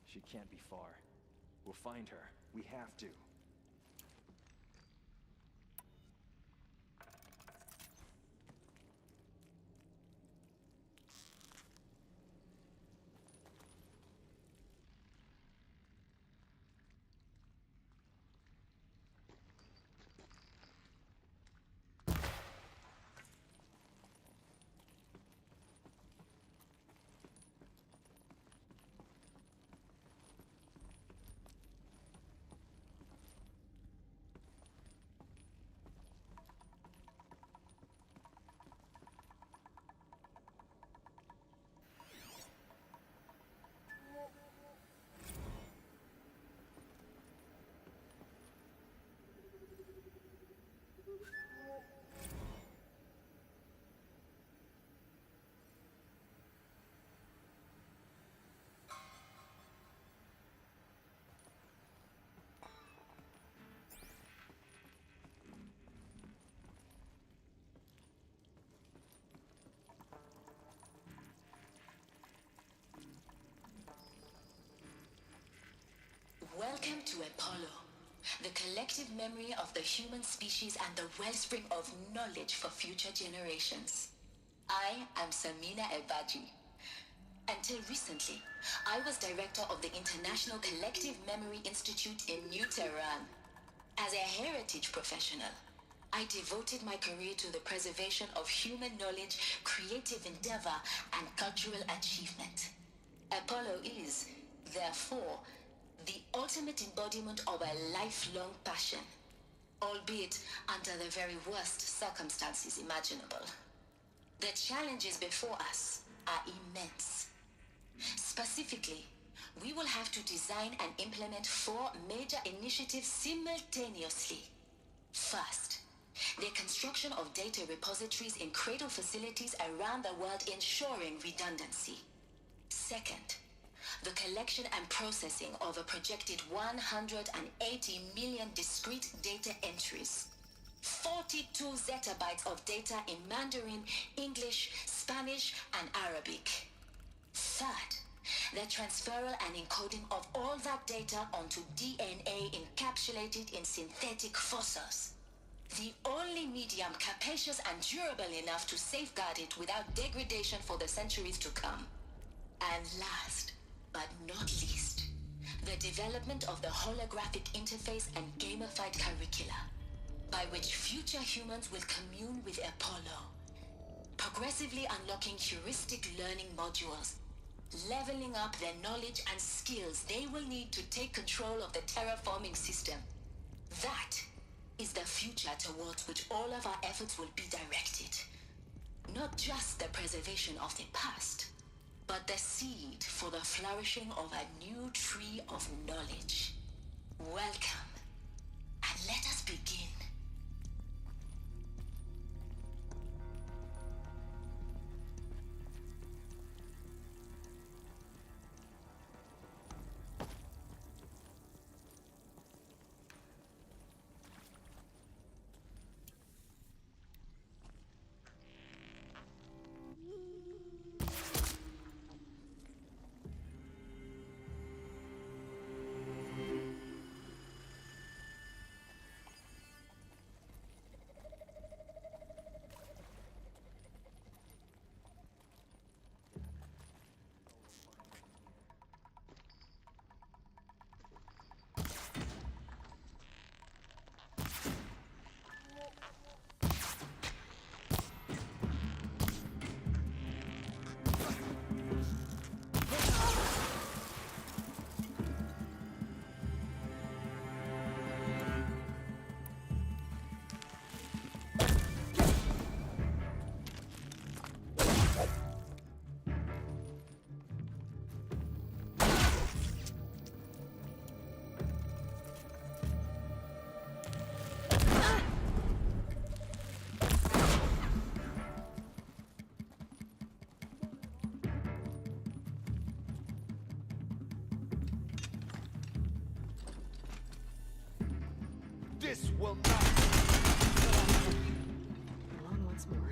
She can't be far. We'll find her. We have to. to Apollo, the collective memory of the human species and the wellspring of knowledge for future generations. I am Samina Ebaji. Until recently, I was director of the International Collective Memory Institute in New Tehran. As a heritage professional, I devoted my career to the preservation of human knowledge, creative endeavor, and cultural achievement. Apollo is, therefore, the ultimate embodiment of a lifelong passion, albeit under the very worst circumstances imaginable. The challenges before us are immense. Specifically, we will have to design and implement 4 major initiatives simultaneously. First, the construction of data repositories in cradle facilities around the world, ensuring redundancy. Second, the collection and processing of a projected 180 million discrete data entries. 42 zettabytes of data in Mandarin, English, Spanish, and Arabic. Third, the transferal and encoding of all that data onto DNA encapsulated in synthetic fossils. The only medium capacious and durable enough to safeguard it without degradation for the centuries to come. And last, but not least, the development of the holographic interface and gamified curricula, by which future humans will commune with Apollo, progressively unlocking heuristic learning modules, leveling up their knowledge and skills they will need to take control of the terraforming system. That is the future towards which all of our efforts will be directed. Not just the preservation of the past, but the seed for the flourishing of a new tree of knowledge. Welcome, and let us begin. This will not... Alone once more.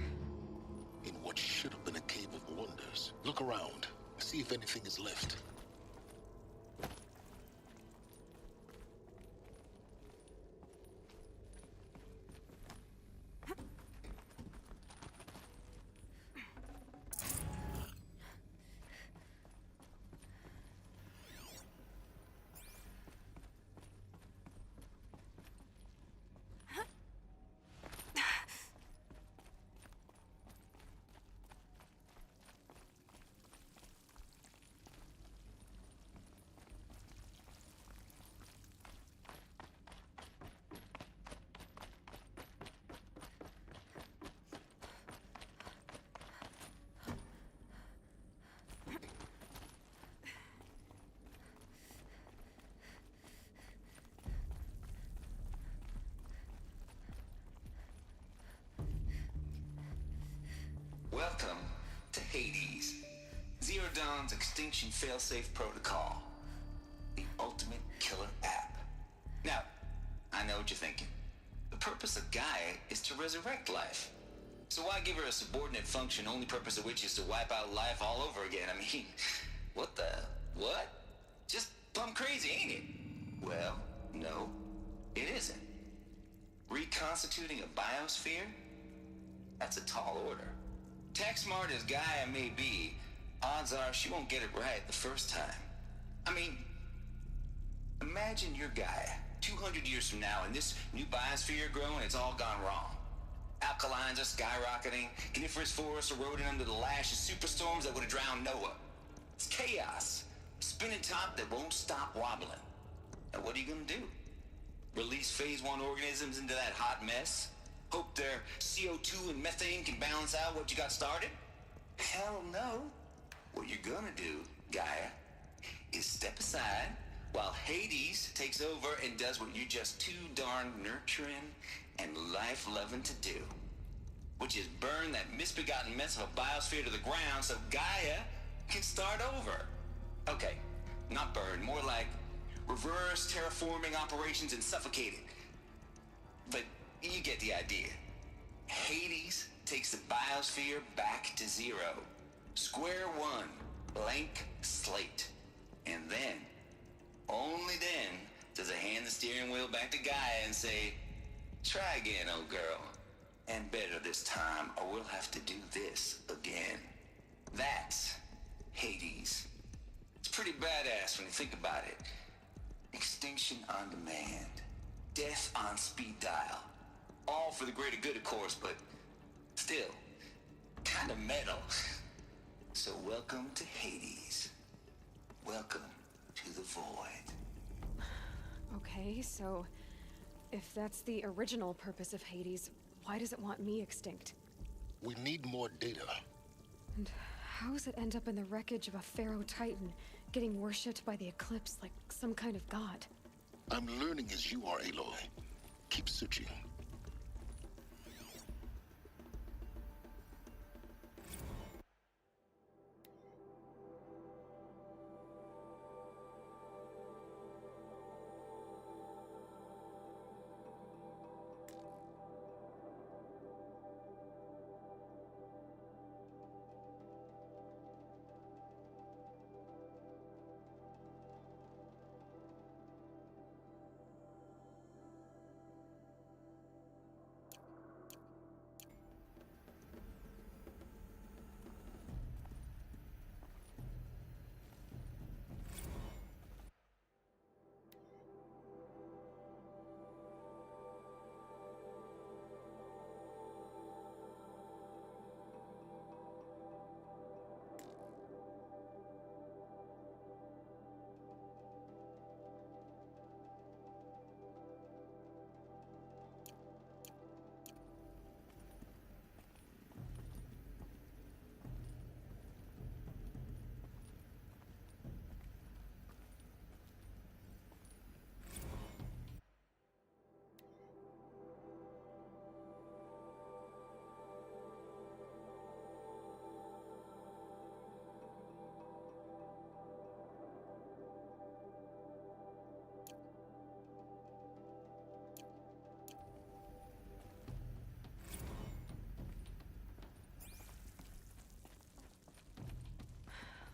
In what should have been a cave of wonders. Look around. See if anything is left. Welcome to Hades, Zero Dawn's extinction failsafe protocol, the ultimate killer app. Now, I know what you're thinking. The purpose of Gaia is to resurrect life. So why give her a subordinate function, only purpose of which is to wipe out life all over again? I mean, what? Just plumb crazy, ain't it? Well, No, it isn't. Reconstituting a biosphere? That's a tall order. Tech smart as Gaia may be, odds are she won't get it right the first time. I mean, imagine you're Gaia, 200 years from now, and this new biosphere growing, it's all gone wrong. Alkalines are skyrocketing, coniferous forests eroding under the lash of superstorms that would have drowned Noah. It's chaos. Spinning top that won't stop wobbling. Now what are you gonna do? Release phase 1 organisms into that hot mess? Hope their CO2 and methane can balance out what you got started? Hell no. What you're gonna do, Gaia, is step aside while Hades takes over and does what you're just too darn nurturing and life-loving to do. Which is burn that misbegotten mess of a biosphere to the ground so Gaia can start over. Okay, not burn, more like reverse terraforming operations and suffocate it. But you get the idea. Hades takes the biosphere back to zero. Square one, blank slate. And then, only then, does it hand the steering wheel back to Gaia and say, try again, old girl. And better this time, or we'll have to do this again. That's Hades. It's pretty badass when you think about it. Extinction on demand. Death on speed dial. All for the greater good, of course, but still, kind of metal. So welcome to Hades. Welcome to the void. Okay, so if that's the original purpose of Hades, why does it want me extinct? We need more data. And how does it end up in the wreckage of a Pharaoh Titan, getting worshipped by the Eclipse like some kind of god? I'm learning as you are, Aloy. Keep searching.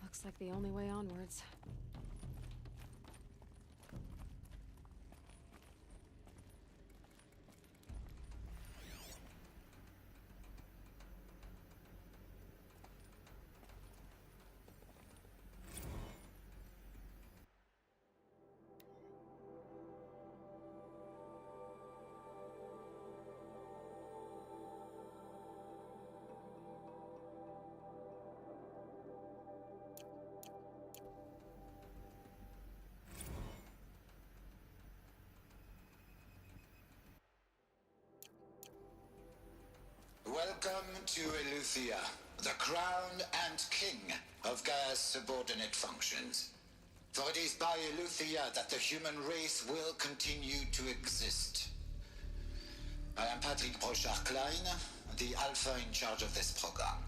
Looks like the only way onwards. Welcome to Eleuthia, the crown and king of Gaia's subordinate functions. For it is by Eleuthia that the human race will continue to exist. I am Patrick Brochard-Klein, the Alpha in charge of this program.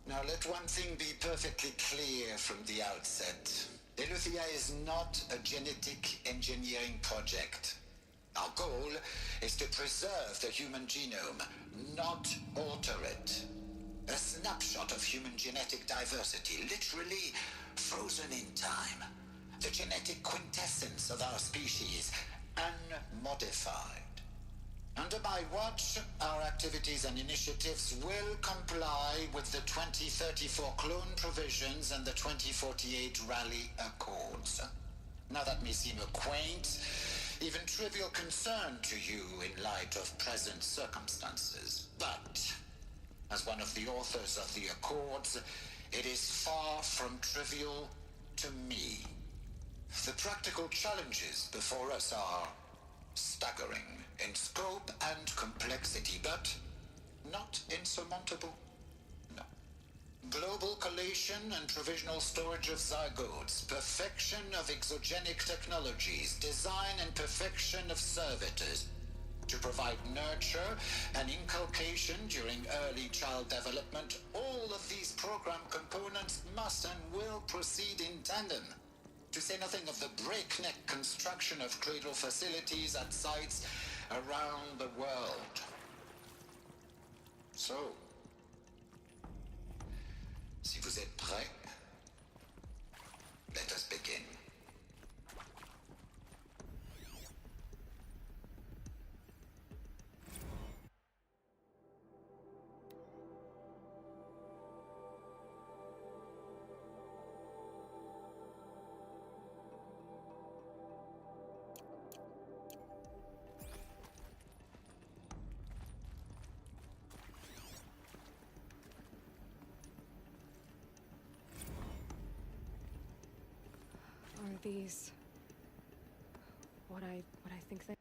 Now let one thing be perfectly clear from the outset. Eleuthia is not a genetic engineering project. Our goal is to preserve the human genome, not alter it. A snapshot of human genetic diversity, literally frozen in time. The genetic quintessence of our species, unmodified. Under my watch, our activities and initiatives will comply with the 2034 clone provisions and the 2048 Rally Accords. Now that may seem a quaint, even trivial concern to you in light of present circumstances, but as one of the authors of the Accords, it is far from trivial to me. The practical challenges before us are staggering in scope and complexity, but not insurmountable. No. Global collation and provisional storage of zygotes, perfection of exogenic technologies, design and perfection of servitors to provide nurture and inculcation during early child development. All of these program components must and will proceed in tandem. To say nothing of the breakneck construction of cradle facilities at sites around the world. So, si vous êtes prêts, let us begin. Are these what I think they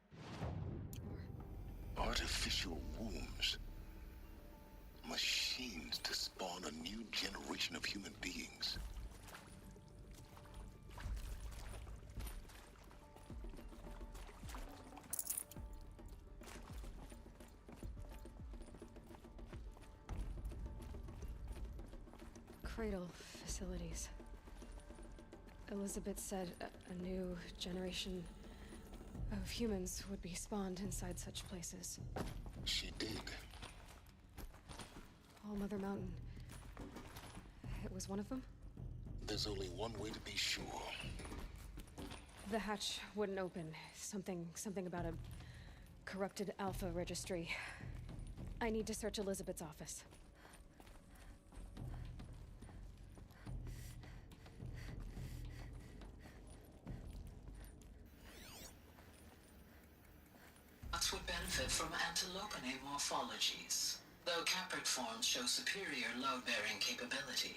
are? Artificial wombs. Machines to spawn a new generation of human beings. Cradle facilities. Elizabeth said a new generation of humans would be spawned inside such places. She did. All Mother Mountain. It was one of them? There's only one way to be sure. The hatch wouldn't open. Something about a corrupted Alpha registry. I need to search Elizabeth's office. Would benefit from antilopine morphologies, though caprid forms show superior load-bearing capability.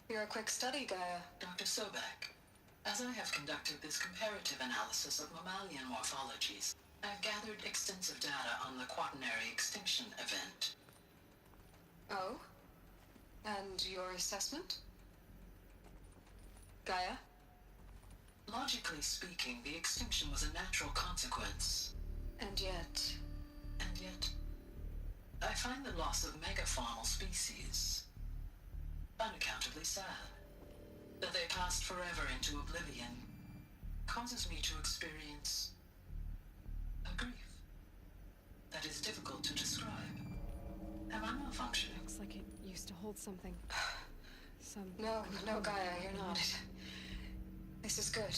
You're a quick study, Gaia. Dr. Sobek, as I have conducted this comparative analysis of mammalian morphologies, I've gathered extensive data on the quaternary extinction event. Oh? And your assessment? Gaia? Logically speaking, the extinction was a natural consequence. And yet, I find the loss of megafaunal species unaccountably sad. That they passed forever into oblivion causes me to experience a grief that is difficult to describe. Am I malfunctioning? Looks like it used to hold something. No, Gaia, you're not. This is good.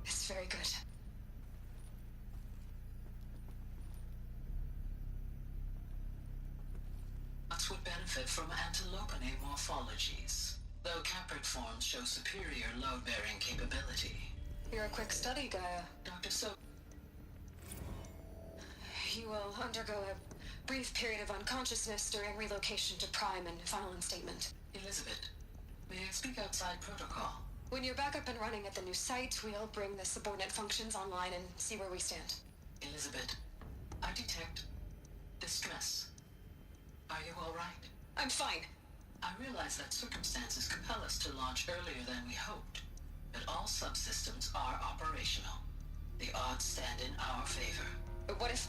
It's very good. Would benefit from antilopine morphologies, though caprid forms show superior load-bearing capability. You're a quick study, Gaia. Dr. So... You will undergo a brief period of unconsciousness during relocation to Prime and final instatement. Elizabeth, may I speak outside protocol? When you're back up and running at the new site, we'll bring the subordinate functions online and see where we stand. Elizabeth, I detect distress. Are you all right? I'm fine. I realize that circumstances compel us to launch earlier than we hoped, but all subsystems are operational. The odds stand in our favor. But what if...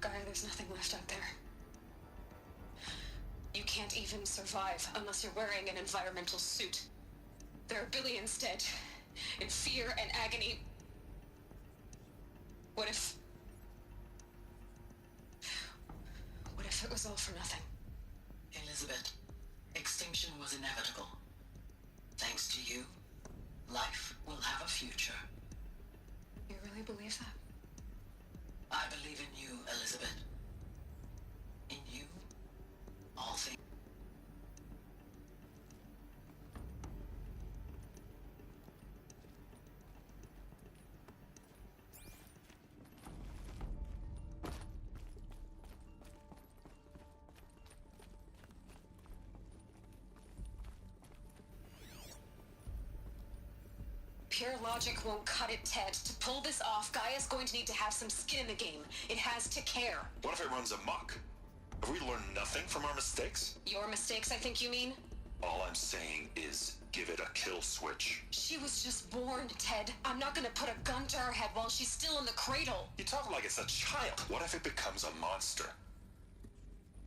Gaia, there's nothing left out there. You can't even survive unless you're wearing an environmental suit. There are billions dead, in fear and agony. What if it was all for nothing? Elizabeth, extinction was inevitable. Thanks to you, life will have a future. really believe that? I believe in you, Elizabeth. In you, all things. Pure logic won't cut it, Ted. To pull this off, Gaia's going to need to have some skin in the game. It has to care. What if it runs amok? Have we learned nothing from our mistakes? Your mistakes, I think you mean? All I'm saying is, give it a kill switch. She was just born, Ted. I'm not gonna put a gun to her head while she's still in the cradle. You talk like it's a child. What if it becomes a monster?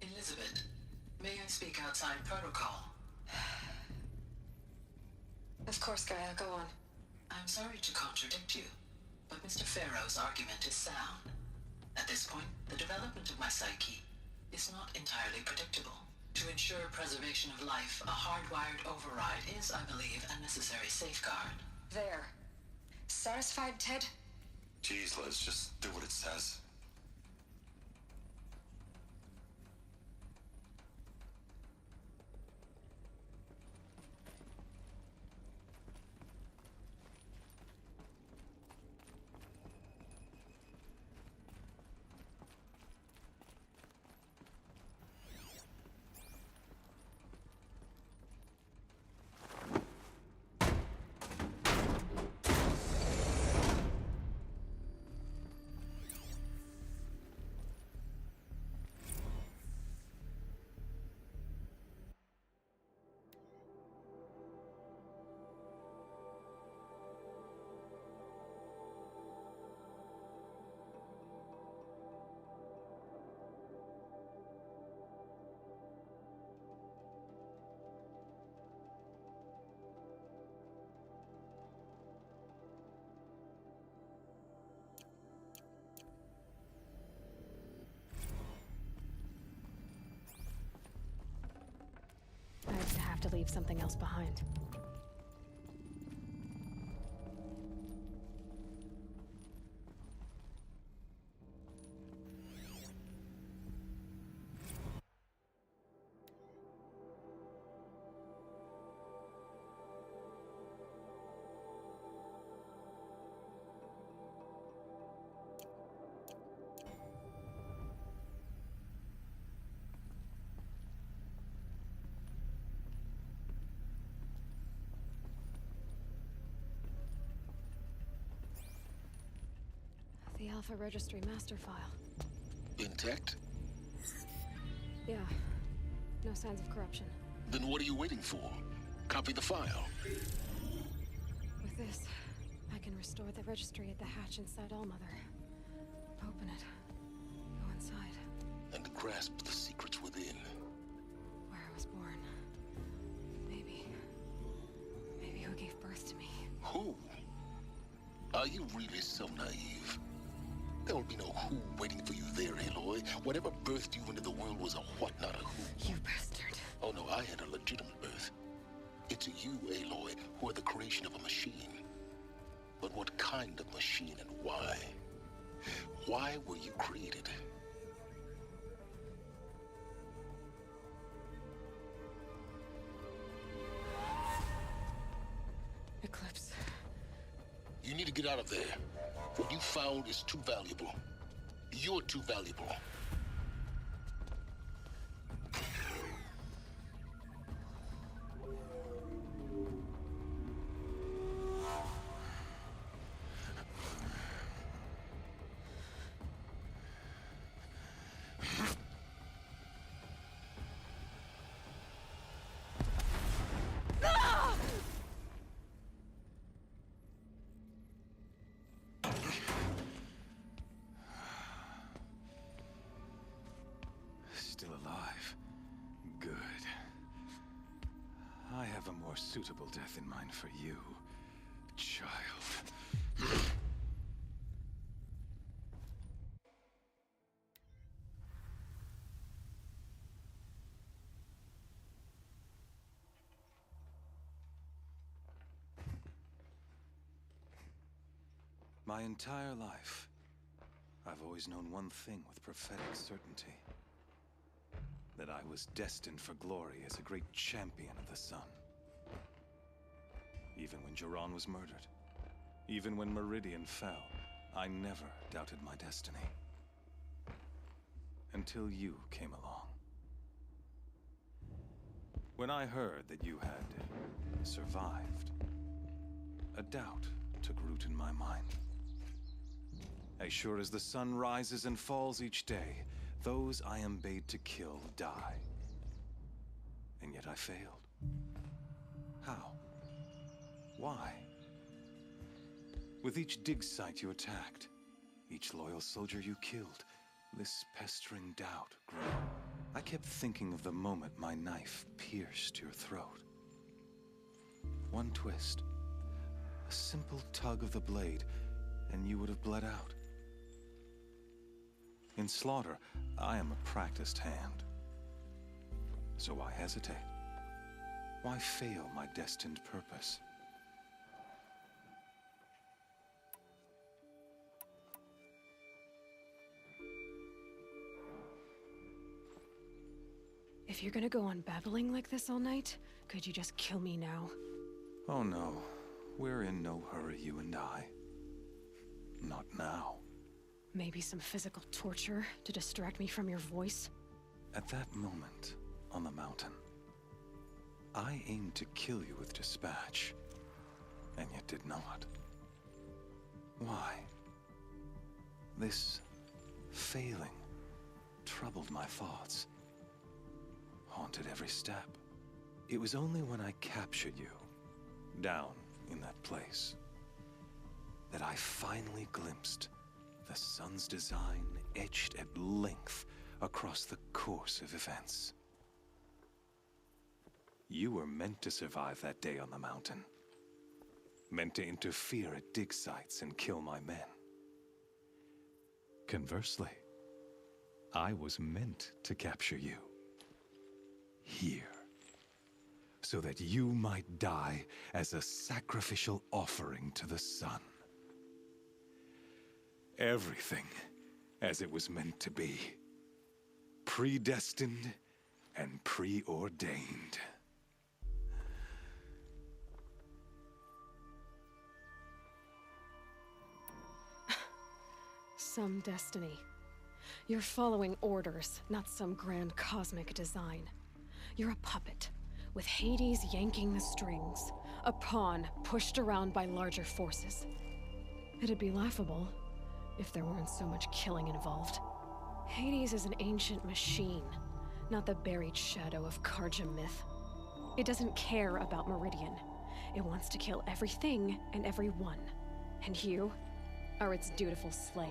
Elizabeth, may I speak outside protocol? Of course, Gaia, go on. I'm sorry to contradict you, but Mr. Farrow's argument is sound. At this point, the development of my psyche is not entirely predictable. To ensure preservation of life, a hardwired override is, I believe, a necessary safeguard. There. Satisfied, Ted? Jeez, Liz, just do what it says. I'd have to leave something else behind. The Alpha Registry master file. Intact? Yeah. No signs of corruption. Then what are you waiting for? Copy the file. With this, I can restore the registry at the hatch inside Allmother. Open it. Go inside. And grasp the secrets within. Where I was born. Maybe who gave birth to me. Who? Are you really so naive? There will be no who waiting for you there, Aloy. Whatever birthed you into the world was a what, not a who. You bastard. Oh no, I had a legitimate birth. It's you, Aloy, who are the creation of a machine. But what kind of machine and why? Why were you created? Eclipse. You need to get out of there. What you found is too valuable. You're too valuable. Still alive. Good. I have a more suitable death in mind for you, child. My entire life, I've always known one thing with prophetic certainty. That I was destined for glory as a great champion of the sun. Even when Jiran was murdered, even when Meridian fell, I never doubted my destiny. Until you came along. When I heard that you had survived, a doubt took root in my mind. As sure as the sun rises and falls each day, those I am bade to kill die. And yet I failed. How? Why? With each dig site you attacked, each loyal soldier you killed, this pestering doubt grew. I kept thinking of the moment my knife pierced your throat. One twist, a simple tug of the blade, and you would have bled out. In slaughter, I am a practiced hand. So why hesitate? Why fail my destined purpose? If you're gonna go on babbling like this all night, could you just kill me now? Oh no, we're in no hurry, you and I. Not now. Maybe some physical torture to distract me from your voice? At that moment, on the mountain, I aimed to kill you with dispatch, and yet did not. Why? This failing troubled my thoughts, haunted every step. It was only when I captured you, down in that place, that I finally glimpsed the sun's design etched at length across the course of events. You were meant to survive that day on the mountain. Meant to interfere at dig sites and kill my men. Conversely, I was meant to capture you. Here. So that you might die as a sacrificial offering to the sun. Everything as it was meant to be. Predestined and preordained. Some destiny. You're following orders, not some grand cosmic design. You're a puppet, with Hades yanking the strings. A pawn pushed around by larger forces. It'd be laughable if there weren't so much killing involved. Hades is an ancient machine, not the buried shadow of Karja myth. It doesn't care about Meridian. It wants to kill everything and everyone. And you are its dutiful slave.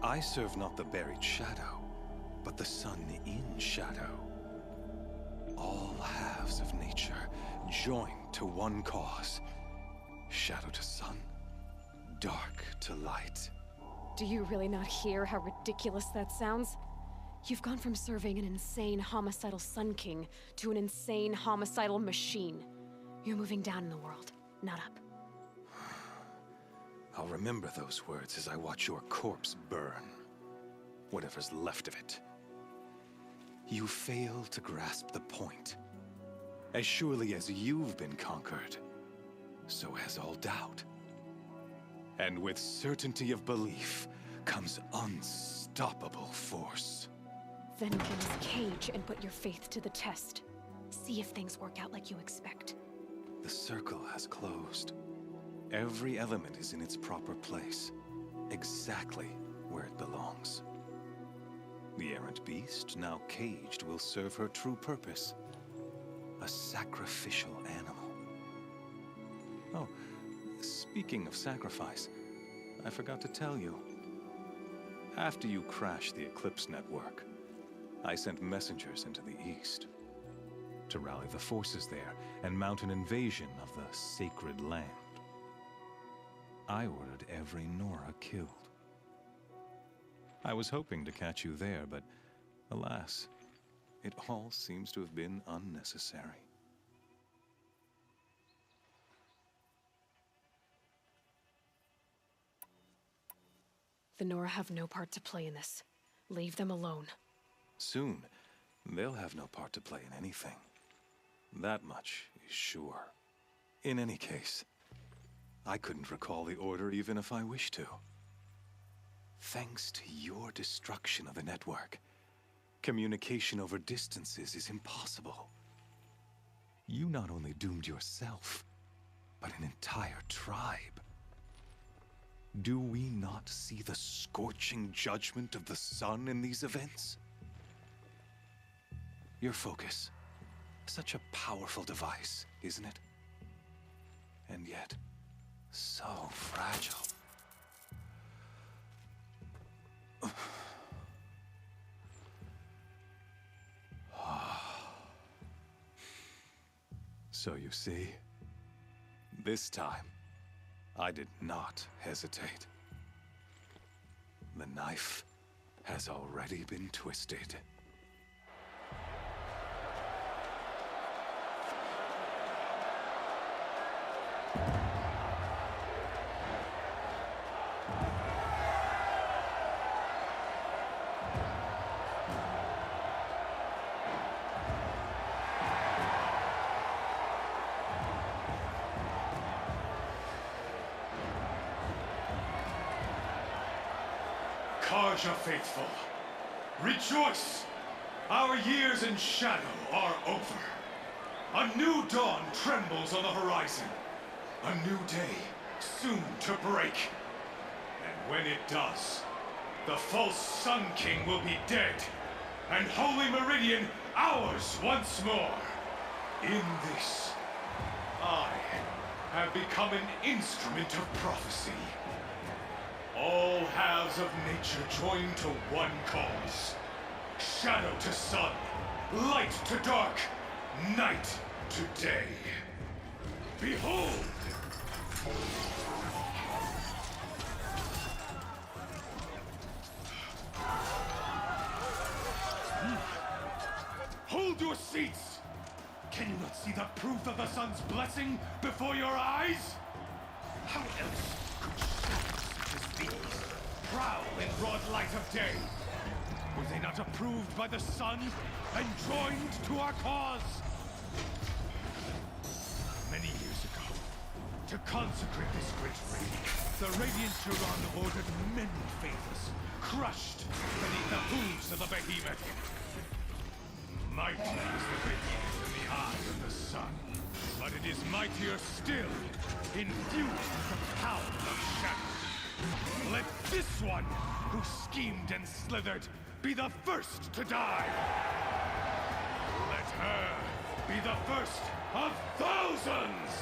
I serve not the buried shadow, but the sun in shadow. All halves of nature joined to one cause. Shadow to sun, dark to light. Do you really not hear how ridiculous that sounds? You've gone from serving an insane homicidal Sun King to an insane homicidal machine. You're moving down in the world, not up. I'll remember those words as I watch your corpse burn. Whatever's left of it. You fail to grasp the point. As surely as you've been conquered, so has all doubt. And with certainty of belief comes unstoppable force. Then get his cage and put your faith to the test. See if things work out like you expect. The circle has closed. Every element is in its proper place, exactly where it belongs. The errant beast, now caged, will serve her true purpose. A sacrificial animal. Oh, speaking of sacrifice, I forgot to tell you. After you crashed the Eclipse network, I sent messengers into the east to rally the forces there and mount an invasion of the sacred land. I ordered every Nora killed. I was hoping to catch you there, but alas, it all seems to have been unnecessary. The Nora have no part to play in this. Leave them alone. Soon, they'll have no part to play in anything. That much is sure. In any case, I couldn't recall the order even if I wished to. Thanks to your destruction of the network, communication over distances is impossible. You not only doomed yourself, but an entire tribe. Do we not see the scorching judgment of the sun in these events? Your focus, such a powerful device, isn't it? And yet, so fragile. So you see, this time, I did not hesitate. The knife has already been twisted. Karja faithful, rejoice! Our years in shadow are over. A new dawn trembles on the horizon. A new day soon to break. And when it does, the false Sun King will be dead, and Holy Meridian ours once more. In this, I have become an instrument of prophecy. All halves of nature join to one cause. Shadow to sun, light to dark, night to day. Behold! Hold your seats! Can you not see the proof of the sun's blessing before your eyes? How else could shadows such as these prowl in broad light of day? Were they not approved by the sun and joined to our cause? Many years ago, to consecrate this great raid, the Radiant Turan ordered many favors, crushed beneath the hooves of the behemoth. Mighty is the behemoth in the eye of the sun, but it is mightier still, infused with the power of shadow. Let this one, who schemed and slithered, be the first to die. Let her be the first of thousands!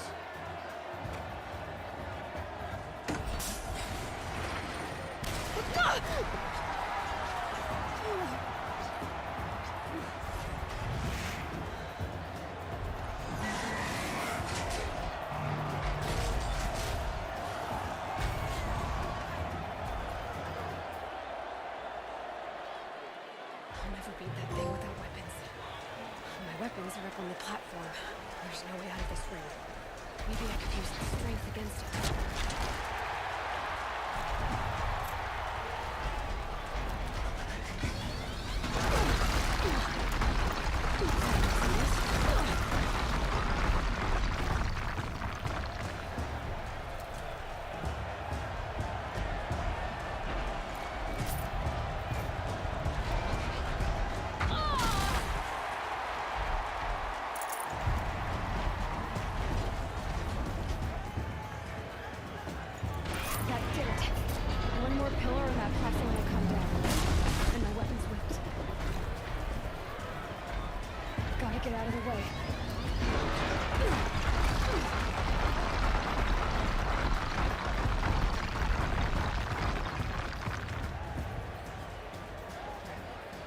I'll never beat that thing without weapons. My weapons are up on the platform. There's no way out of this ring. Maybe I could use the strength against it. That did it. One more pillar and that platform will come down. And my weapon's whipped. Gotta get out of the way.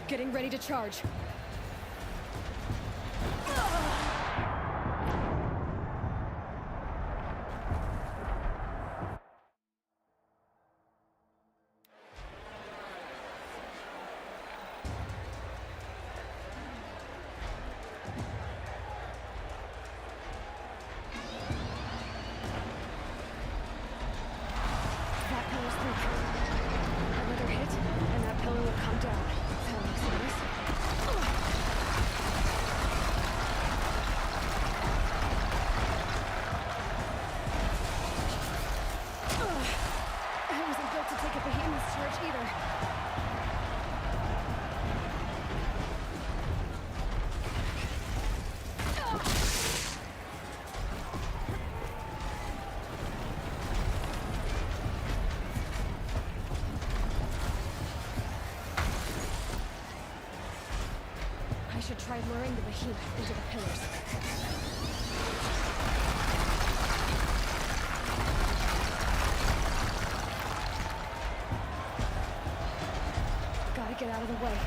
Getting ready to charge. That pillar's weak. I Try luring the behemoth into the pillars. Gotta get out of the way.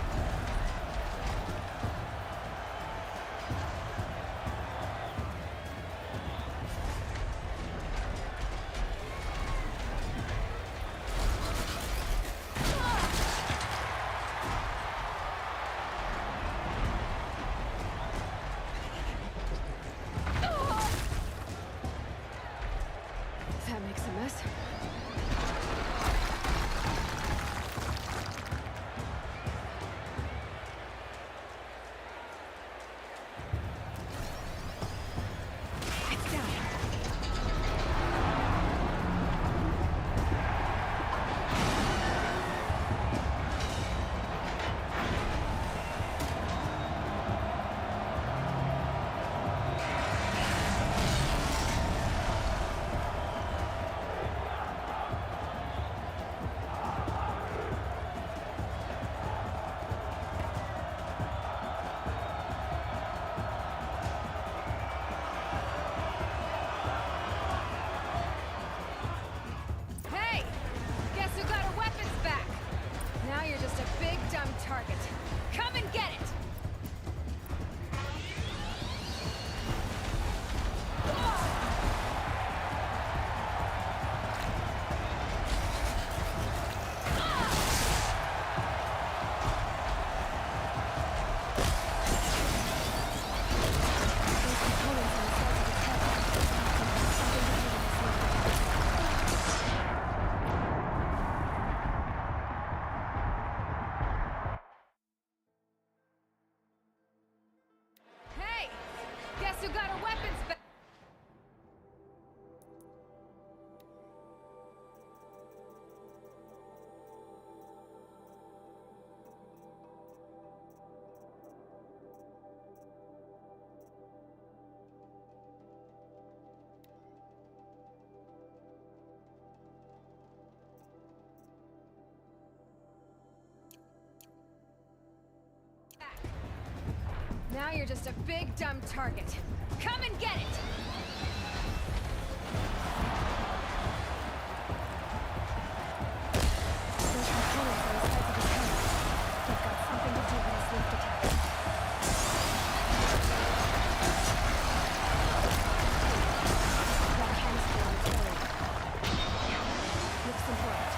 That makes a mess. It's down. Hey! Guess who got her weapons back? Now you're just a big dumb target. Come and get it! Hey! Guess who got her weapons back? Now you're just a big dumb target. Come and get it! Those components are the size of his head. They've got something to do with his lift attack. That canister on its belly. Looks important.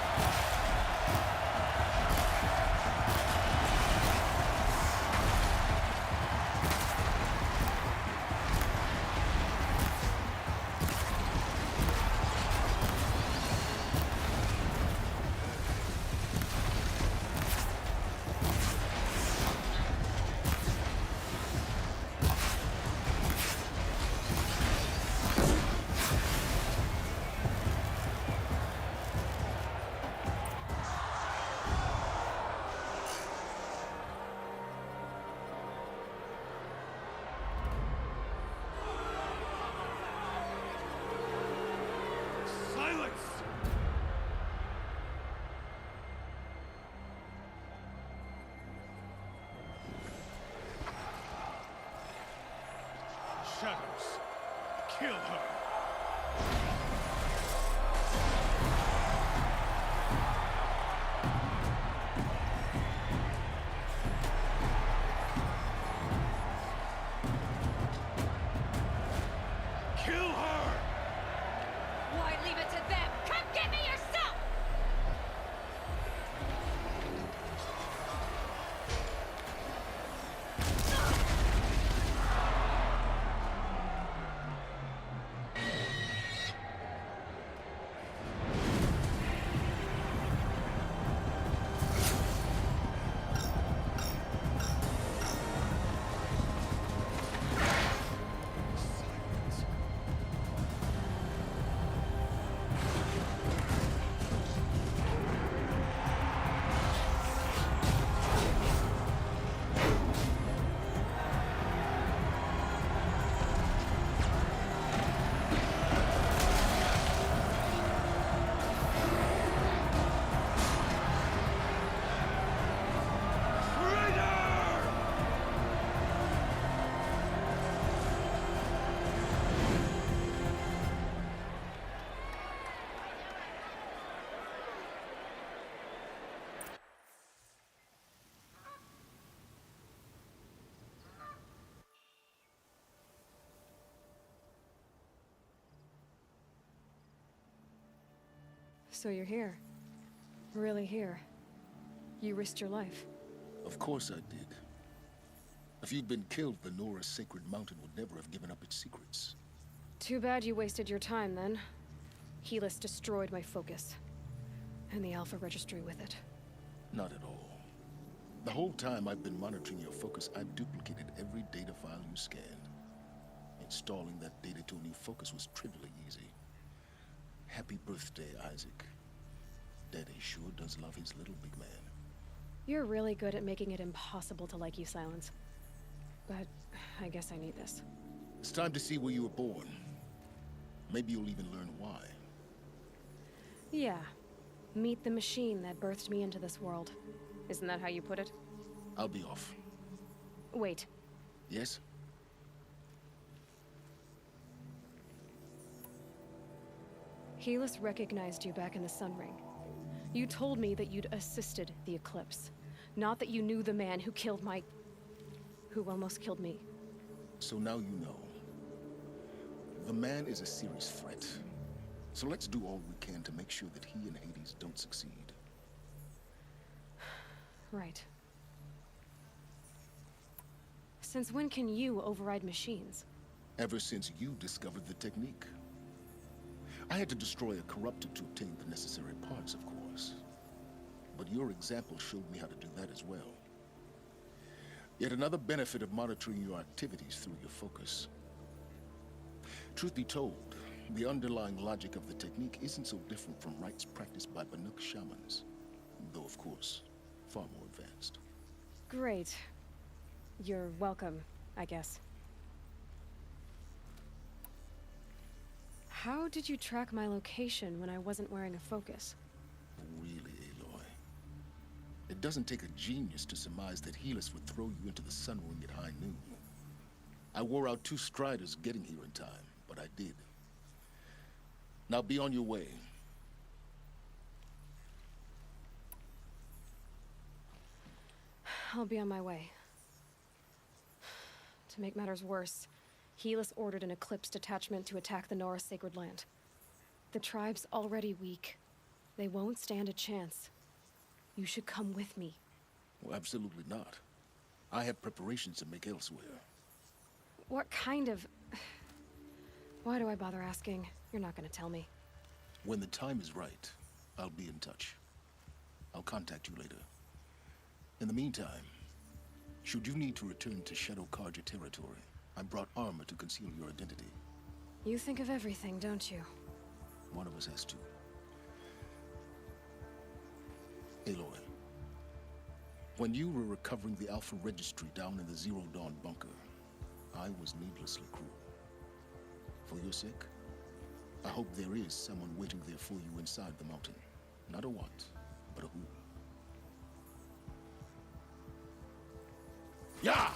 Silence! Shadows, kill her! Kill her! Why leave it to them? Come get me yourself! So you're here. Really here. You risked your life. Of course I did. If you'd been killed, the Nora's sacred mountain would never have given up its secrets. Too bad you wasted your time, then. Helis destroyed my focus. And the Alpha Registry with it. Not at all. The whole time I've been monitoring your focus, I've duplicated every data file you scanned. Installing that data to a new focus was trivially easy. Happy birthday, Isaac. Daddy sure does love his little big man. You're really good at making it impossible to like you, Silence. But I guess I need this. It's time to see where you were born. Maybe you'll even learn why. Yeah. Meet the machine that birthed me into this world. Isn't that how you put it? I'll be off. Wait. Yes? Helis recognized you back in the Sun Ring. You told me that you'd assisted the Eclipse. Not that you knew the man who killed who almost killed me. So now you know. The man is a serious threat. So let's do all we can to make sure that he and Hades don't succeed. Right. Since when can you override machines? Ever since you discovered the technique. I had to destroy a corruptor to obtain the necessary parts, of course. But your example showed me how to do that as well. Yet another benefit of monitoring your activities through your focus. Truth be told, the underlying logic of the technique isn't so different from rites practiced by Banuk shamans. Though, of course, far more advanced. Great. You're welcome, I guess. How did you track my location when I wasn't wearing a focus? Really, Aloy? It doesn't take a genius to surmise that Helis would throw you into the Sun Ring at high noon. I wore out 2 striders getting here in time, but I did. Now be on your way. I'll be on my way. To make matters worse, Helis ordered an Eclipse detachment to attack the Nora Sacred Land. The tribe's already weak. They won't stand a chance. You should come with me. Well, absolutely not. I have preparations to make elsewhere. What kind of... Why do I bother asking? You're not gonna tell me. When the time is right, I'll be in touch. I'll contact you later. In the meantime, should you need to return to Shadow Karja territory, I brought armor to conceal your identity. You think of everything, don't you? One of us has to. Aloy, when you were recovering the Alpha Registry down in the Zero Dawn bunker, I was needlessly cruel. For your sake, I hope there is someone waiting there for you inside the mountain. Not a what, but a who. Yeah!